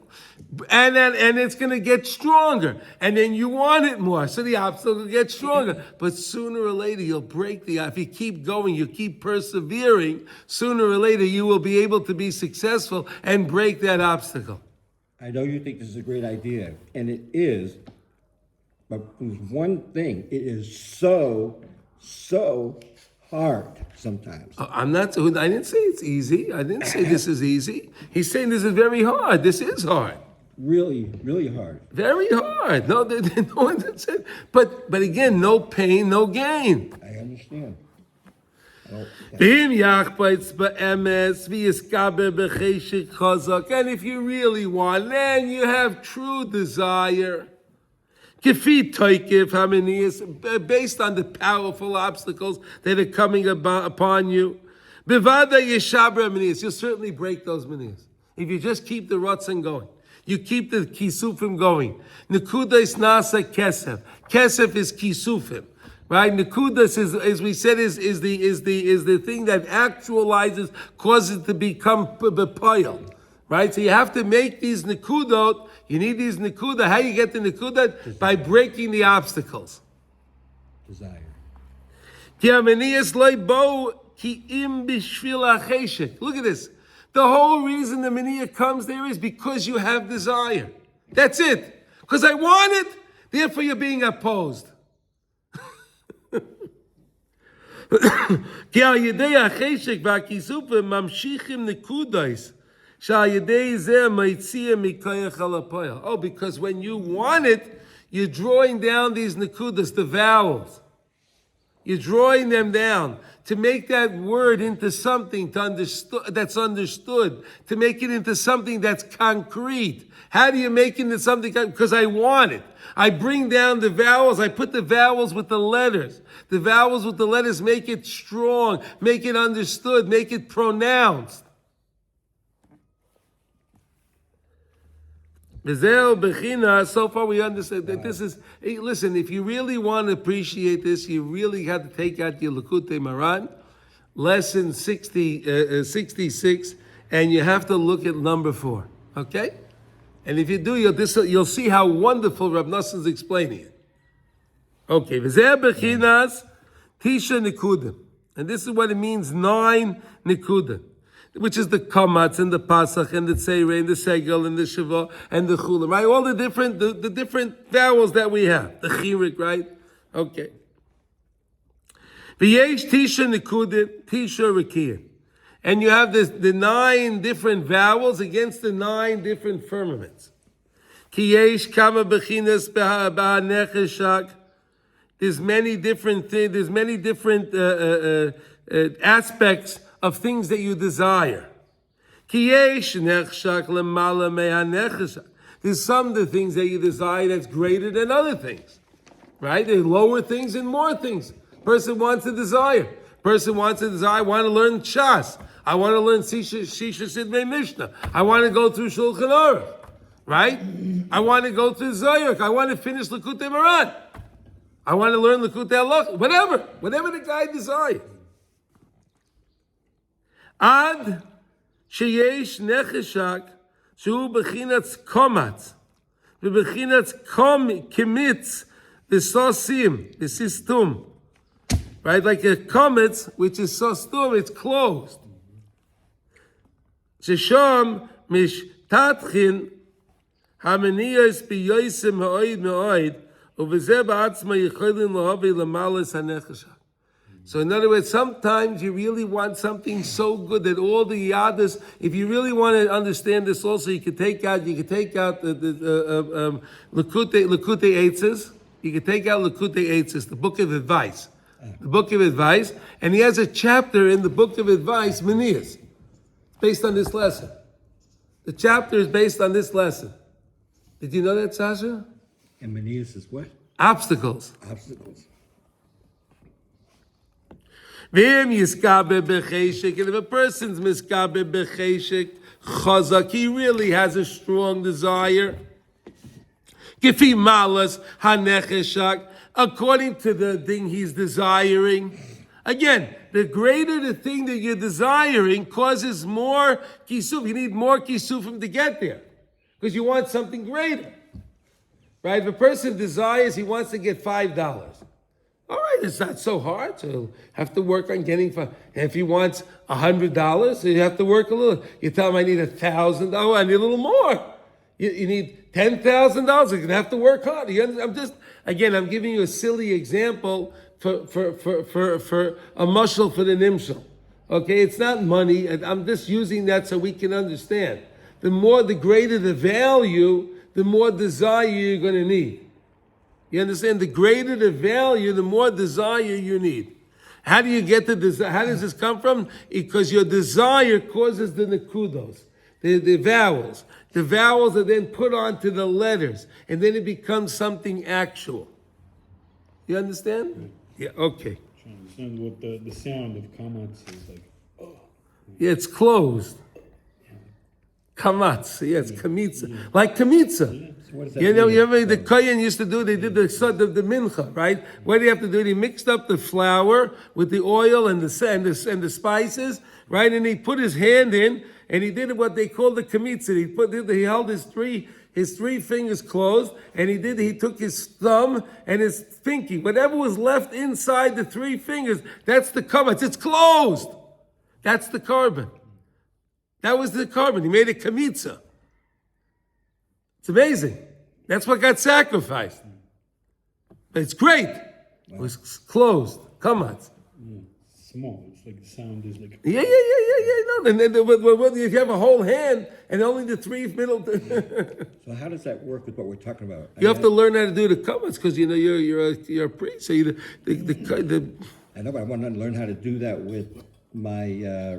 [SPEAKER 2] And it's going to get stronger. And then you want it more, so the obstacle gets stronger. But sooner or later, you'll break if you keep going, you keep persevering, sooner or later, you will be able to be successful and break that obstacle.
[SPEAKER 1] I know you think this is a great idea, and it is, but there's one thing, it is so hard sometimes.
[SPEAKER 2] I didn't say it's easy. I didn't say this is easy. He's saying this is very hard. This is hard.
[SPEAKER 1] Really, really hard.
[SPEAKER 2] Very hard. No, no one said. But again, no pain, no gain.
[SPEAKER 1] I understand.
[SPEAKER 2] And if you really want, then you have true desire. Based on the powerful obstacles that are coming upon you. You'll certainly break those manias. If you just keep the rotzen going. You keep the kisufim going. Nekudas nasa kesef. Kesef is kisufim, right? Nekudas is, as we said, is the thing that actualizes, causes it to become bepoil, right? So you have to make these nekudot. You need these nekuda. How you get the nekuda? By breaking the obstacles.
[SPEAKER 1] Desire.
[SPEAKER 2] Look at this. The whole reason the maniya comes there is because you have desire. That's it. Because I want it, therefore you're being opposed. Oh, because when you want it, you're drawing down these nekudas, the vowels. You're drawing them down to make that word into something that's understood, to make it into something that's concrete. How do you make it into something? Because I want it. I bring down the vowels. I put the vowels with the letters. The vowels with the letters make it strong, make it understood, make it pronounced. So far we understand that this is, hey, listen, if you really want to appreciate this, you really have to take out your Likutey Moharan, lesson 66, and you have to look at number 4, okay? And if you do, you'll see how wonderful Rab Nosson is explaining it. Okay, Tisha Nekudim. And this is what it means, 9 Nekudim. Which is the kamatz and the pasach and the tzeireh and the segel and the shava and the chula, right? All the different vowels that we have. The chirik, right? Okay. V'yesh tisha nekudim, tisha rekiyah. And you have the 9 different vowels against the 9 different firmaments. Ki yesh kama bechinas b'hanecheshak. There's many different things, there's many different aspects of things that you desire. There's some of the things that you desire that's greater than other things, right? There's lower things and more things. Person wants to desire. I want to learn Shas. I want to learn Shisha Sidmei Mishnah. I want to go through Shulchan Aruch, right? I want to go through Zoyach. I want to finish Likutey Moharan. I want to learn Likutey Halachos. Whatever the guy desires. Ad sheyesh necheshak shu bechinatz komatz v'bechinatz kimitz v'sosim v'sistum, right? Like a kometz, which is sostum, it's closed. Shesham mishtatchin hamaniyos biyosim ha'oid me'oid uv'zeh ba'atzma yicholin lahavi lamalas hanecheshak. So in other words, sometimes you really want something so good that all the yadas, if you really want to understand this also, you could take out the Likutey Eitzes. You could take out Likutey Eitzes, the book of advice. The book of advice. And he has a chapter in the book of advice, Manias, based on this lesson. The chapter is based on this lesson. Did you know that, Sasha?
[SPEAKER 1] And Manias is what?
[SPEAKER 2] Obstacles.
[SPEAKER 1] Obstacles.
[SPEAKER 2] V'im yiskabe b'cheshek, and if a person's miskabe b'cheshek, chazak, he really has a strong desire. Gifi malas hanecheshak, according to the thing he's desiring. Again, the greater the thing that you're desiring causes more kisuf. You need more kisufim to get there, because you want something greater. Right? If a person desires, he wants to get $5. All right, it's not so hard. So he'll have to work on getting $5. And if he wants $100, so you have to work a little. You tell him, I need $1,000. Oh, I need a little more. You need $10,000. You're gonna have to work hard. I'm giving you a silly example for a mushal for the nimshal. Okay, it's not money. I'm just using that so we can understand. The greater the value, the more desire you're going to need. You understand? The greater the value, the more desire you need. How do you get the desire? How does this come from? Because your desire causes the nekudos, the vowels. The vowels are then put onto the letters, and then it becomes something actual. You understand? Yeah, okay.
[SPEAKER 3] I understand what the sound of kamatz is like.
[SPEAKER 2] Yeah, it's closed. Kamatz, yeah, it's kamitza. Like kamitza.
[SPEAKER 1] What does that
[SPEAKER 2] You know,
[SPEAKER 1] mean?
[SPEAKER 2] you remember the Kohen used to do, they did the mincha, right? What do you have to do? He mixed up the flour with the oil and the spices, right? And he put his hand in, and he did what they call the kamitza. He held his three fingers closed, and he took his thumb and his pinky. Whatever was left inside the three fingers, that's the kamatz. It's closed. That's the carbon. That was the carbon. He made a kamitza. It's amazing. That's what got sacrificed. But it's great. It was closed. Kamatz.
[SPEAKER 3] Small. It's like the sound is like.
[SPEAKER 2] Yeah. No, and then if you have a whole hand and only the three middle.
[SPEAKER 1] So how does that work with what we're talking about?
[SPEAKER 2] You have to learn how to do the kamatz because you know you're a priest. So the
[SPEAKER 1] I know, but I want to learn how to do that with my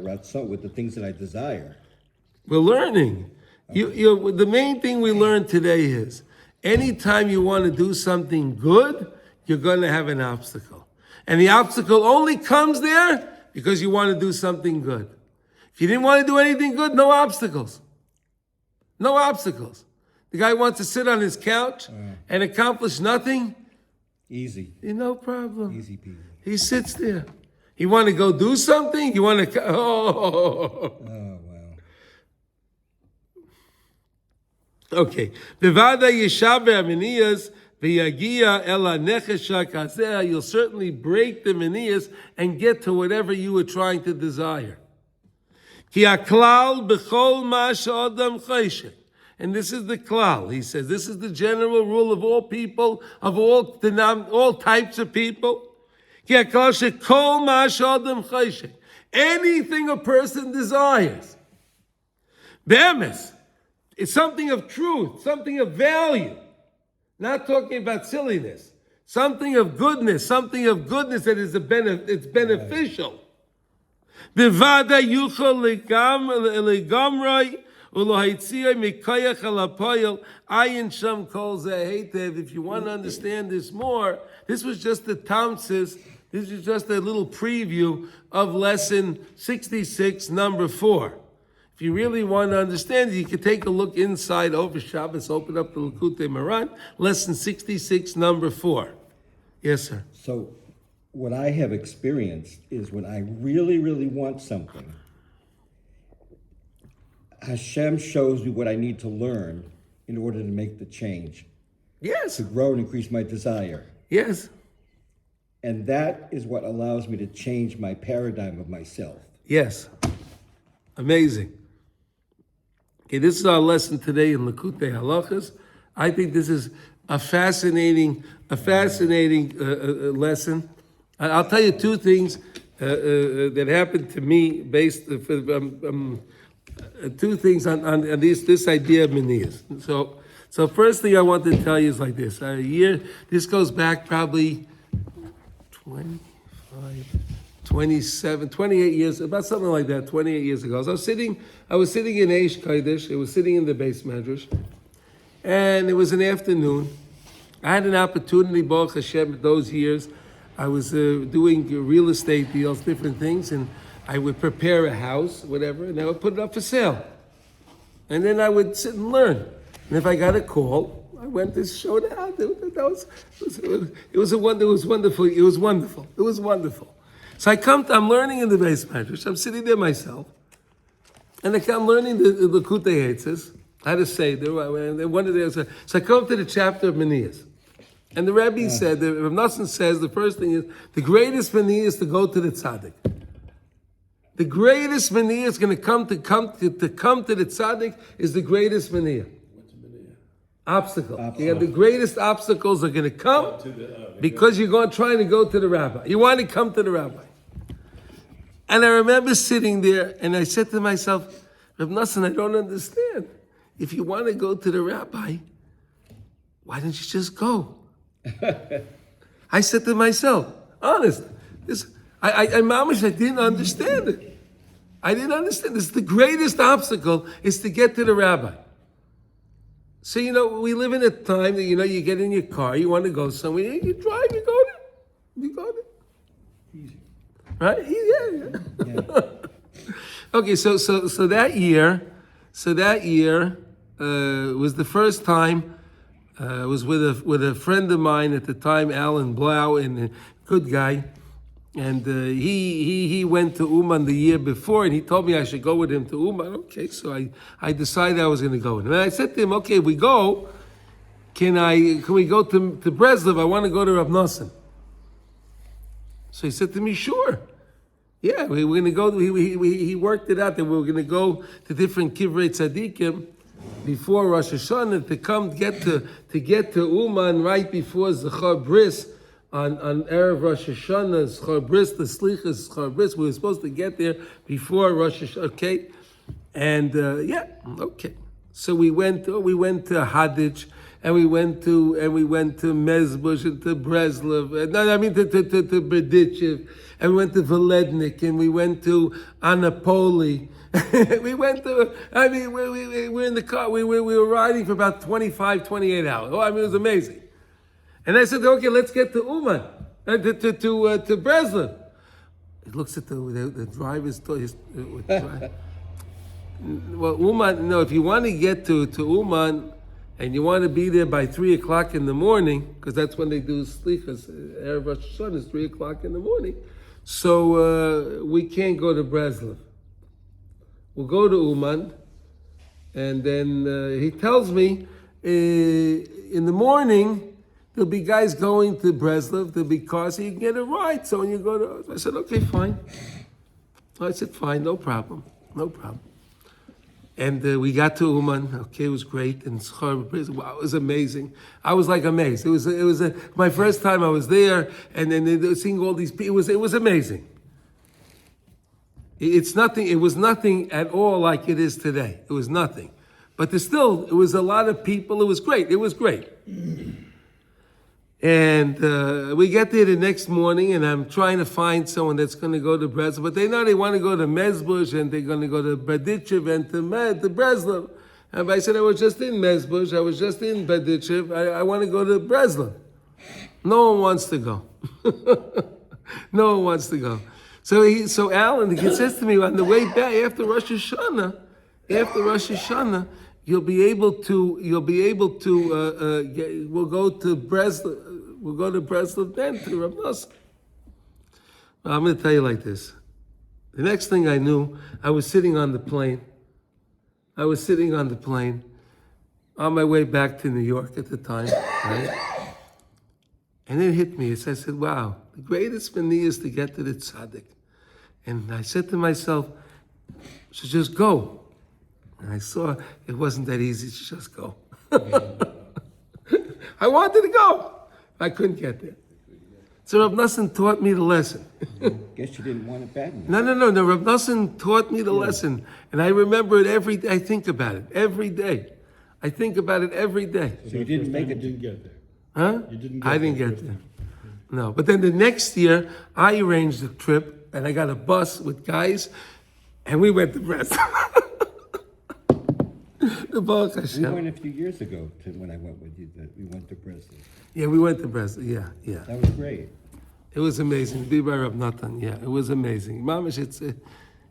[SPEAKER 1] ratzon, with the things that I desire.
[SPEAKER 2] we're learning. The main thing we learned today is anytime you want to do something good, you're going to have an obstacle. And the obstacle only comes there because you want to do something good. If you didn't want to do anything good, no obstacles. No obstacles. The guy wants to sit on his couch and accomplish nothing.
[SPEAKER 1] Easy.
[SPEAKER 2] No problem.
[SPEAKER 1] Easy peasy.
[SPEAKER 2] He sits there. You want to go do something? You want to...
[SPEAKER 1] Oh, wow.
[SPEAKER 2] Okay. Bevada yeshaber aminiyas v'yagia ela nechesha kazeh. You'll certainly break the miniyas and get to whatever you were trying to desire. Ki haklal b'chol ma she'adam choshen. And this is the klal. He says this is the general rule of all people, of all types of people. Ki haklal she'kol ma she'adam choshen. Anything a person desires. Be'emes. It's something of truth, something of value. Not talking about silliness. Something of goodness that is it's beneficial. Bivada yuchol legamroi ulohaitzia mikayach alapoyel ayin sham kol zehetev. If you want to understand this more, this was just the Tamsis. This is just a little preview of lesson 66, number 4. If you really want to understand it, you can take a look inside over Shabbos, open up the Likutey Moran, lesson 66, number 4. Yes, sir.
[SPEAKER 1] So what I have experienced is when I really, really want something, Hashem shows me what I need to learn in order to make the change,
[SPEAKER 2] Yes.
[SPEAKER 1] to grow and increase my desire.
[SPEAKER 2] Yes.
[SPEAKER 1] And that is what allows me to change my paradigm of myself.
[SPEAKER 2] Yes. Amazing. Okay, this is our lesson today in Likutey Halachos. I think this is a fascinating lesson. I'll tell you two things that happened to me based two things on this idea of miniyas. So first thing I want to tell you is like this. This goes back probably 25, 27, 28 years, about something like that, 28 years ago. So I was sitting in Eish Kodesh, I was sitting in the base medrash, and it was an afternoon. I had an opportunity, Baruch Hashem, those years. doing real estate deals, different things, and I would prepare a house, whatever, and I would put it up for sale. And then I would sit and learn. And if I got a call, I went to show it out. It was wonderful. So I'm learning in the base medrash. I'm sitting there myself, and I'm learning the Likutey Eitzes, how to say. So I come up to the chapter of Meniyas. And the Rebbe said, Rav Nosson says, the first thing is, the greatest Meniyah is to go to the tzaddik. The greatest Meniyah is going to come to the tzaddik is the greatest Meniyah. Obstacle. Yeah, the greatest obstacles are going to come because you're trying to go to the rabbi. You want to come to the rabbi. And I remember sitting there and I said to myself, Rav Nosson, I don't understand. If you want to go to the rabbi, why don't you just go? I said to myself, honest, I didn't understand it. I didn't understand this. The greatest obstacle is to get to the rabbi. So, we live in a time that, you get in your car, you want to go somewhere, you drive, you go there. You go there. Easy. Right? Yeah. Okay, so that year was the first time. I was with a friend of mine at the time, Alan Blau, and a good guy, and he went to Uman the year before, and he told me I should go with him to Uman. Okay, so I decided I was going to go with him, and I said to him, okay, we go. Can we go to Breslov? I want to go to Rav Nosson. So he said to me, sure. Yeah, we're going to go. He worked it out that we were going to go to different kivrei tzaddikim before Rosh Hashanah to get to Uman right before Zechar Bris on Erev Rosh Hashanah, Zechar Bris, the Slichas Zechar Bris. We were supposed to get there before Rosh Hashanah, okay? And okay. So we went to Hadich, and we went to Mezbush and to Breslov, to Berdichev, and we went to Velednik, and we went to Anapoli. We went to, we were in the car, we were riding for about 25, 28 hours. Oh, it was amazing. And I said, okay, let's get to Uman, to Breslov. He looks at the driver's door. Well, Uman, no, if you want to get to Uman, and you want to be there by 3 o'clock in the morning, because that's when they do slichas, Erev Rosh Hashanah is 3 o'clock in the morning, so we can't go to Breslov. We'll go to Uman, and then he tells me in the morning there'll be guys going to Breslov, there'll be cars, so you can get a ride. So when you go to, I said, okay, fine. I said, fine, no problem. And we got to Uman. Okay, it was great, and wow, it was amazing. I was like amazed. It was my first time I was there, and then seeing all these people. It was amazing. It's nothing. It was nothing at all like it is today. It was nothing, but it was a lot of people. It was great. And we get there the next morning, and I'm trying to find someone that's going to go to Breslov, but they know they want to go to Mezbush, and they're going to go to Berdichev and to Breslov. And I said, I was just in Mezbush, I was just in Berdichev, I want to go to Breslov. No one wants to go. No one wants to go. So Alan, he says to me on the way back after Rosh Hashanah, we'll go to Breslov. We'll go to Breslov then to Rav Nosson. Well, I'm going to tell you like this. The next thing I knew, I was sitting on the plane on my way back to New York at the time, right? And it hit me. I said, wow, the greatest Meniyah is to get to the tzaddik. And I said to myself, so just go. And I saw it wasn't that easy to just go. I wanted to go. I couldn't get there. So Rav Nosson taught me the lesson.
[SPEAKER 1] Guess you didn't want it bad enough.
[SPEAKER 2] No. Rav Nosson taught me the lesson. And I remember it every day. I think about it every day.
[SPEAKER 1] So you didn't make it.
[SPEAKER 3] You didn't get there.
[SPEAKER 2] Huh?
[SPEAKER 3] You didn't
[SPEAKER 2] I didn't get there. No. But then the next year, I arranged a trip, and I got a bus with guys, and we went to Breslov.
[SPEAKER 1] We went a few years ago when I went with you. We went to Breslov.
[SPEAKER 2] Yeah, we went to Breslov. Yeah.
[SPEAKER 1] That was great.
[SPEAKER 2] It was amazing. Be by Rav Natan. Yeah, it was amazing. Mamish,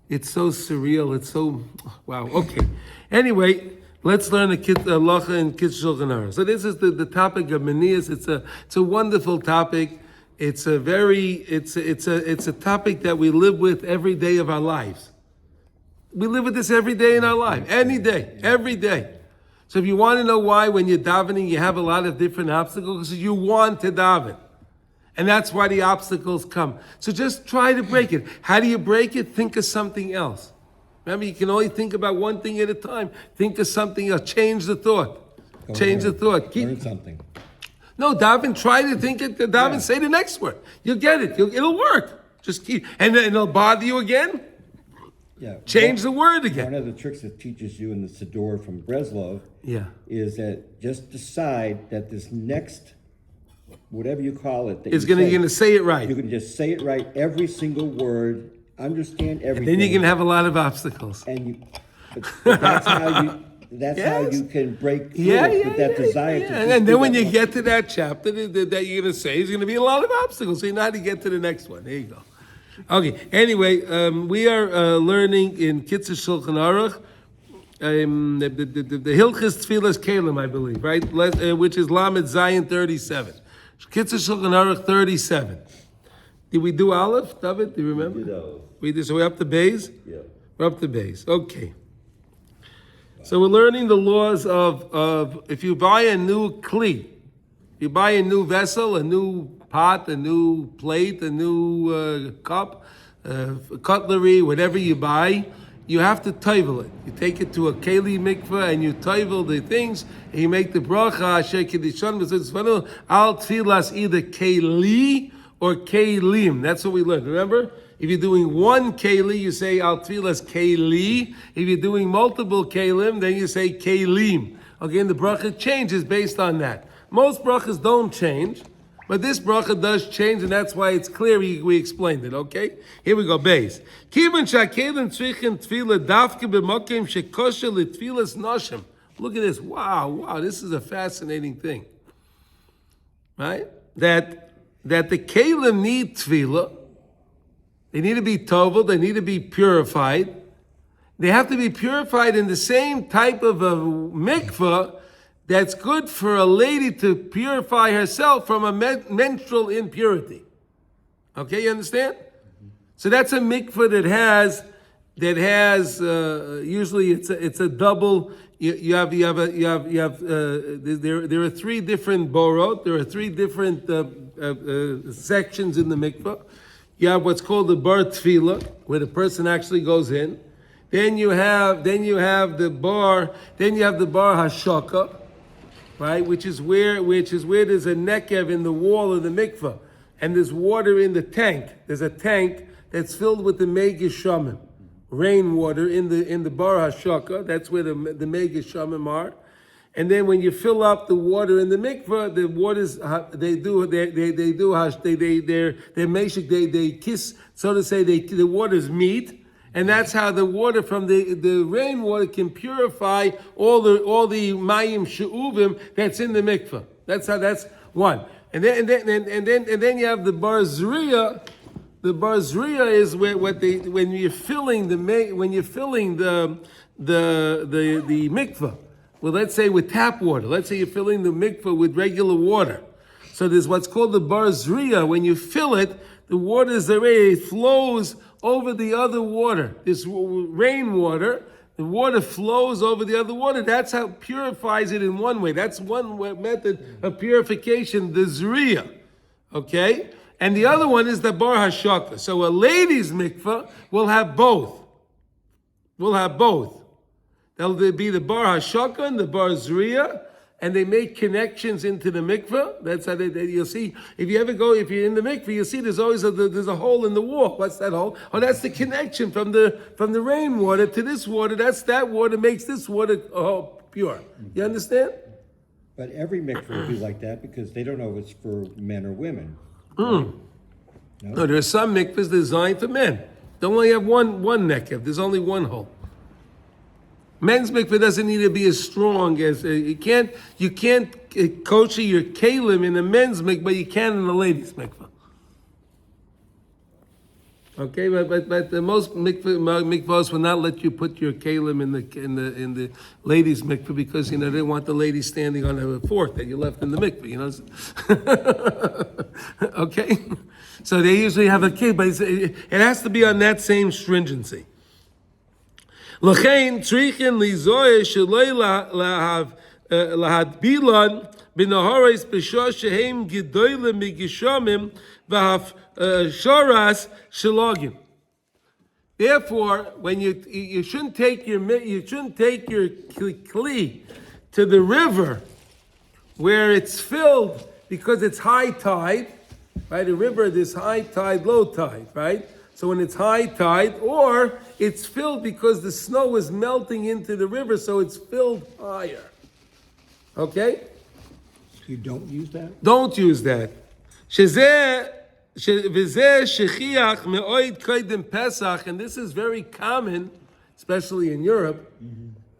[SPEAKER 2] it's so surreal. It's so wow. Okay. Anyway, let's learn the halacha and Kitzur Shulchan Aruch. So this is the topic of Manias. It's a wonderful topic. It's a topic that we live with every day of our lives. We live with this every day in our life, any day, every day. So if you want to know why when you're davening you have a lot of different obstacles, because you want to daven. And that's why the obstacles come. So just try to break it. How do you break it? Think of something else. Remember, you can only think about one thing at a time. Think of something else. Change the thought. Change the thought.
[SPEAKER 1] Learn something.
[SPEAKER 2] No, daven, try to think it. Daven, say the next word. You'll get it. It'll work. Just keep, and it'll bother you again.
[SPEAKER 1] Yeah.
[SPEAKER 2] Change the word again.
[SPEAKER 1] One of the tricks that teaches you in the Siddur from Breslov is that just decide that this next, whatever you call it, that
[SPEAKER 2] you're going to say it right.
[SPEAKER 1] You can just say it right, every single word, understand everything.
[SPEAKER 2] And then you can have a lot of obstacles.
[SPEAKER 1] And but that's how you. That's how you can break through with that desire to.
[SPEAKER 2] And then when you get to that chapter that you're going to say, there's going to be a lot of obstacles. So you know how to get to the next one. There you go. Okay. Anyway, we are learning in Kitzur Shulchan Aruch the Hilchos Tfilas Kalim, I believe, right? Which is Lamed Zayin 37. Kitzur Shulchan Aruch 37. Did we do Aleph, David? Do you remember?
[SPEAKER 4] We did Aleph.
[SPEAKER 2] We did. So we're up to Beis?
[SPEAKER 4] Yeah.
[SPEAKER 2] We're up to Beis. Okay. So we're learning the laws of if you buy a new kli, you buy a new vessel, a new pot, a new plate, a new cup, cutlery, whatever you buy, you have to toivel it. You take it to a keli mikveh and you toivel the things, and you make the bracha asher kedishon v'zitzvanu al tfilas either keli or kelim. That's what we learned. Remember? If you're doing one keli, you say al tfilas keli. If you're doing multiple kelim, then you say kelim. Again, the bracha changes based on that. Most brachas don't change, but this bracha does change, and that's why it's clear we explained it, okay? Here we go, base. Kivan shakelim tzrichin tefila dafke b'mokim shekosher l'tfilas noshim. Look at this. Wow, this is a fascinating thing. Right? That the kelim need tefillah. They need to be tovel, they need to be purified. They have to be purified in the same type of a mikveh that's good for a lady to purify herself from a menstrual impurity. Okay, you understand? So that's a mikveh that has usually it's a double. There are three different borot. There are three different sections in the mikveh. You have what's called the bar tefillah, where the person actually goes in. Then you have the bar hashaka, right? Which is where there's a nekev in the wall of the mikveh, and there's water in the tank. There's a tank that's filled with the mei geshamim, rainwater in the bar hashaka. That's where the mei geshamim are. And then when you fill up the water in the mikveh, the waters they kiss, so to say, the waters meet, and that's how the water from the rainwater can purify all the mayim she'uvim that's in the mikveh. That's one. And then you have the bar zriya. The bar zriya is when you're filling the mikveh. Well, let's say with tap water. Let's say you're filling the mikveh with regular water. So there's what's called the bar zriya. When you fill it, the water it flows over the other water. This rainwater, the water flows over the other water. That's how it purifies it in one way. That's one method of purification, the zriya. Okay? And the other one is the bar hashaka. So a lady's mikveh will have both. There'll be the bar hashaka and the bar zriya, and they make connections into the mikveh. That's how you'll see. If you're in the mikveh, you'll see there's always there's a hole in the wall. What's that hole? Oh, that's the connection from the rainwater to this water. That water makes this water pure. You understand?
[SPEAKER 1] But every mikveh will be like that because they don't know if it's for men or women.
[SPEAKER 2] No, there are some mikvahs designed for men. They only have one nekev. There's only one hole. Men's mikveh doesn't need to be as strong as you can't kosher your kalim in a men's mikveh, but you can in a ladies' mikveh. Okay, but the most mikvahs will not let you put your kalim in the ladies' mikvah because they don't want the lady standing on a fork that you left in the mikvah. Okay, so they usually have a kid, but it has to be on that same stringency. L'chein tzrichin lizoy sheloi lahadbilon b'naharis b'shor shehem gedolim migishomim v'haf shoras shelogim. Therefore, when you shouldn't take your kli to the river where it's filled because it's high tide, right? A river, there's high tide, low tide, right? So when it's high tide, or it's filled because the snow is melting into the river, so it's filled higher. Okay?
[SPEAKER 1] You don't use that?
[SPEAKER 2] Don't use that. V'zeh shechiach me'oid koydem Pesach, and this is very common, especially in Europe,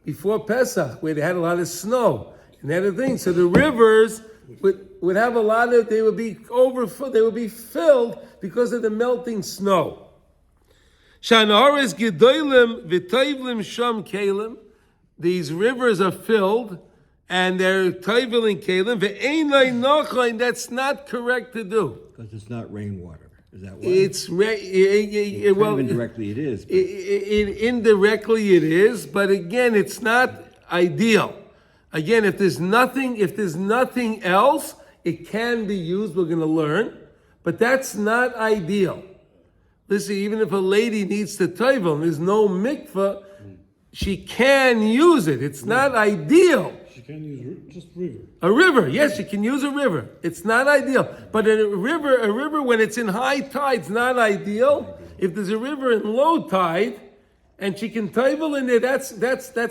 [SPEAKER 2] before Pesach, where they had a lot of snow and that thing. So the rivers would have a lot of, they would be overfull, they would be filled because of the melting snow. Shanaharis gedolim v'toivlim sham kalim. These rivers are filled and they're toivling kalim. Ve'einai nochain. That's not correct to do.
[SPEAKER 1] Because it's not rainwater. Is that why?
[SPEAKER 2] It's well,
[SPEAKER 1] indirectly it is. But
[SPEAKER 2] indirectly it is, but again, it's not ideal. Again, if there's nothing else, it can be used. We're going to learn, but that's not ideal. Listen, even if a lady needs to toivel and there's no mikveh, she can use it. It's not ideal.
[SPEAKER 3] She can use just river.
[SPEAKER 2] A river, yes, you can use a river. It's not ideal. But a river when it's in high tide is not ideal. If there's a river in low tide and she can toivel in there, that's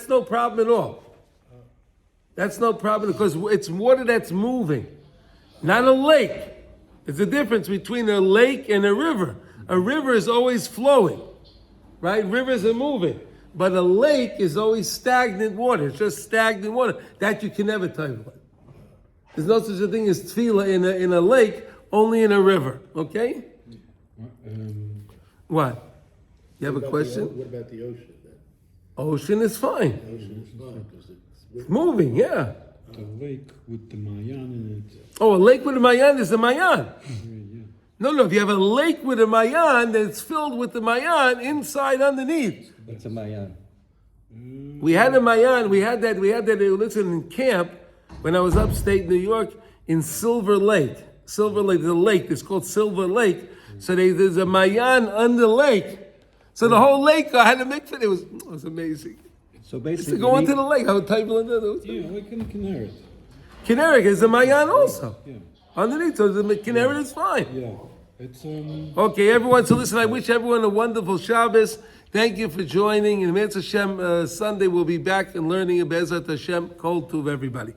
[SPEAKER 2] no problem at all. That's no problem because it's water that's moving, not a lake. There's a difference between a lake and a river. A river is always flowing, right? Rivers are moving. But a lake is always stagnant water. It's just stagnant water. That you can never toivel in. There's no such a thing as tefillah in a lake, only in a river. Okay? What? You have a question?
[SPEAKER 5] What about the ocean then?
[SPEAKER 2] Ocean is fine.
[SPEAKER 5] The ocean is fine because
[SPEAKER 2] It's moving, yeah.
[SPEAKER 3] A lake with the mayan in it.
[SPEAKER 2] Oh, a lake with a mayan is a mayan. No, if you have a lake with a mayan, then it's filled with the mayan inside underneath.
[SPEAKER 1] it's a mayan.
[SPEAKER 2] We had a mayan. We had that. Listen, in camp when I was upstate New York in Silver Lake. Silver Lake, there's a lake. It's called Silver Lake. So there's a mayan under the lake. So the whole lake I had a mikveh. It was amazing.
[SPEAKER 1] So
[SPEAKER 2] Just
[SPEAKER 1] basically,
[SPEAKER 2] to go into the lake, I would type into it.
[SPEAKER 3] Yeah, like in Kinneret.
[SPEAKER 2] Kinneret is a mayan also.
[SPEAKER 3] Yeah.
[SPEAKER 2] Underneath, so the Kinneret is fine.
[SPEAKER 3] Yeah. It's
[SPEAKER 2] Okay, everyone. So listen, I wish everyone a wonderful Shabbos. Thank you for joining. And Mitzvah Hashem, Sunday we'll be back and learning Bezat Hashem. Kol Tuv, everybody.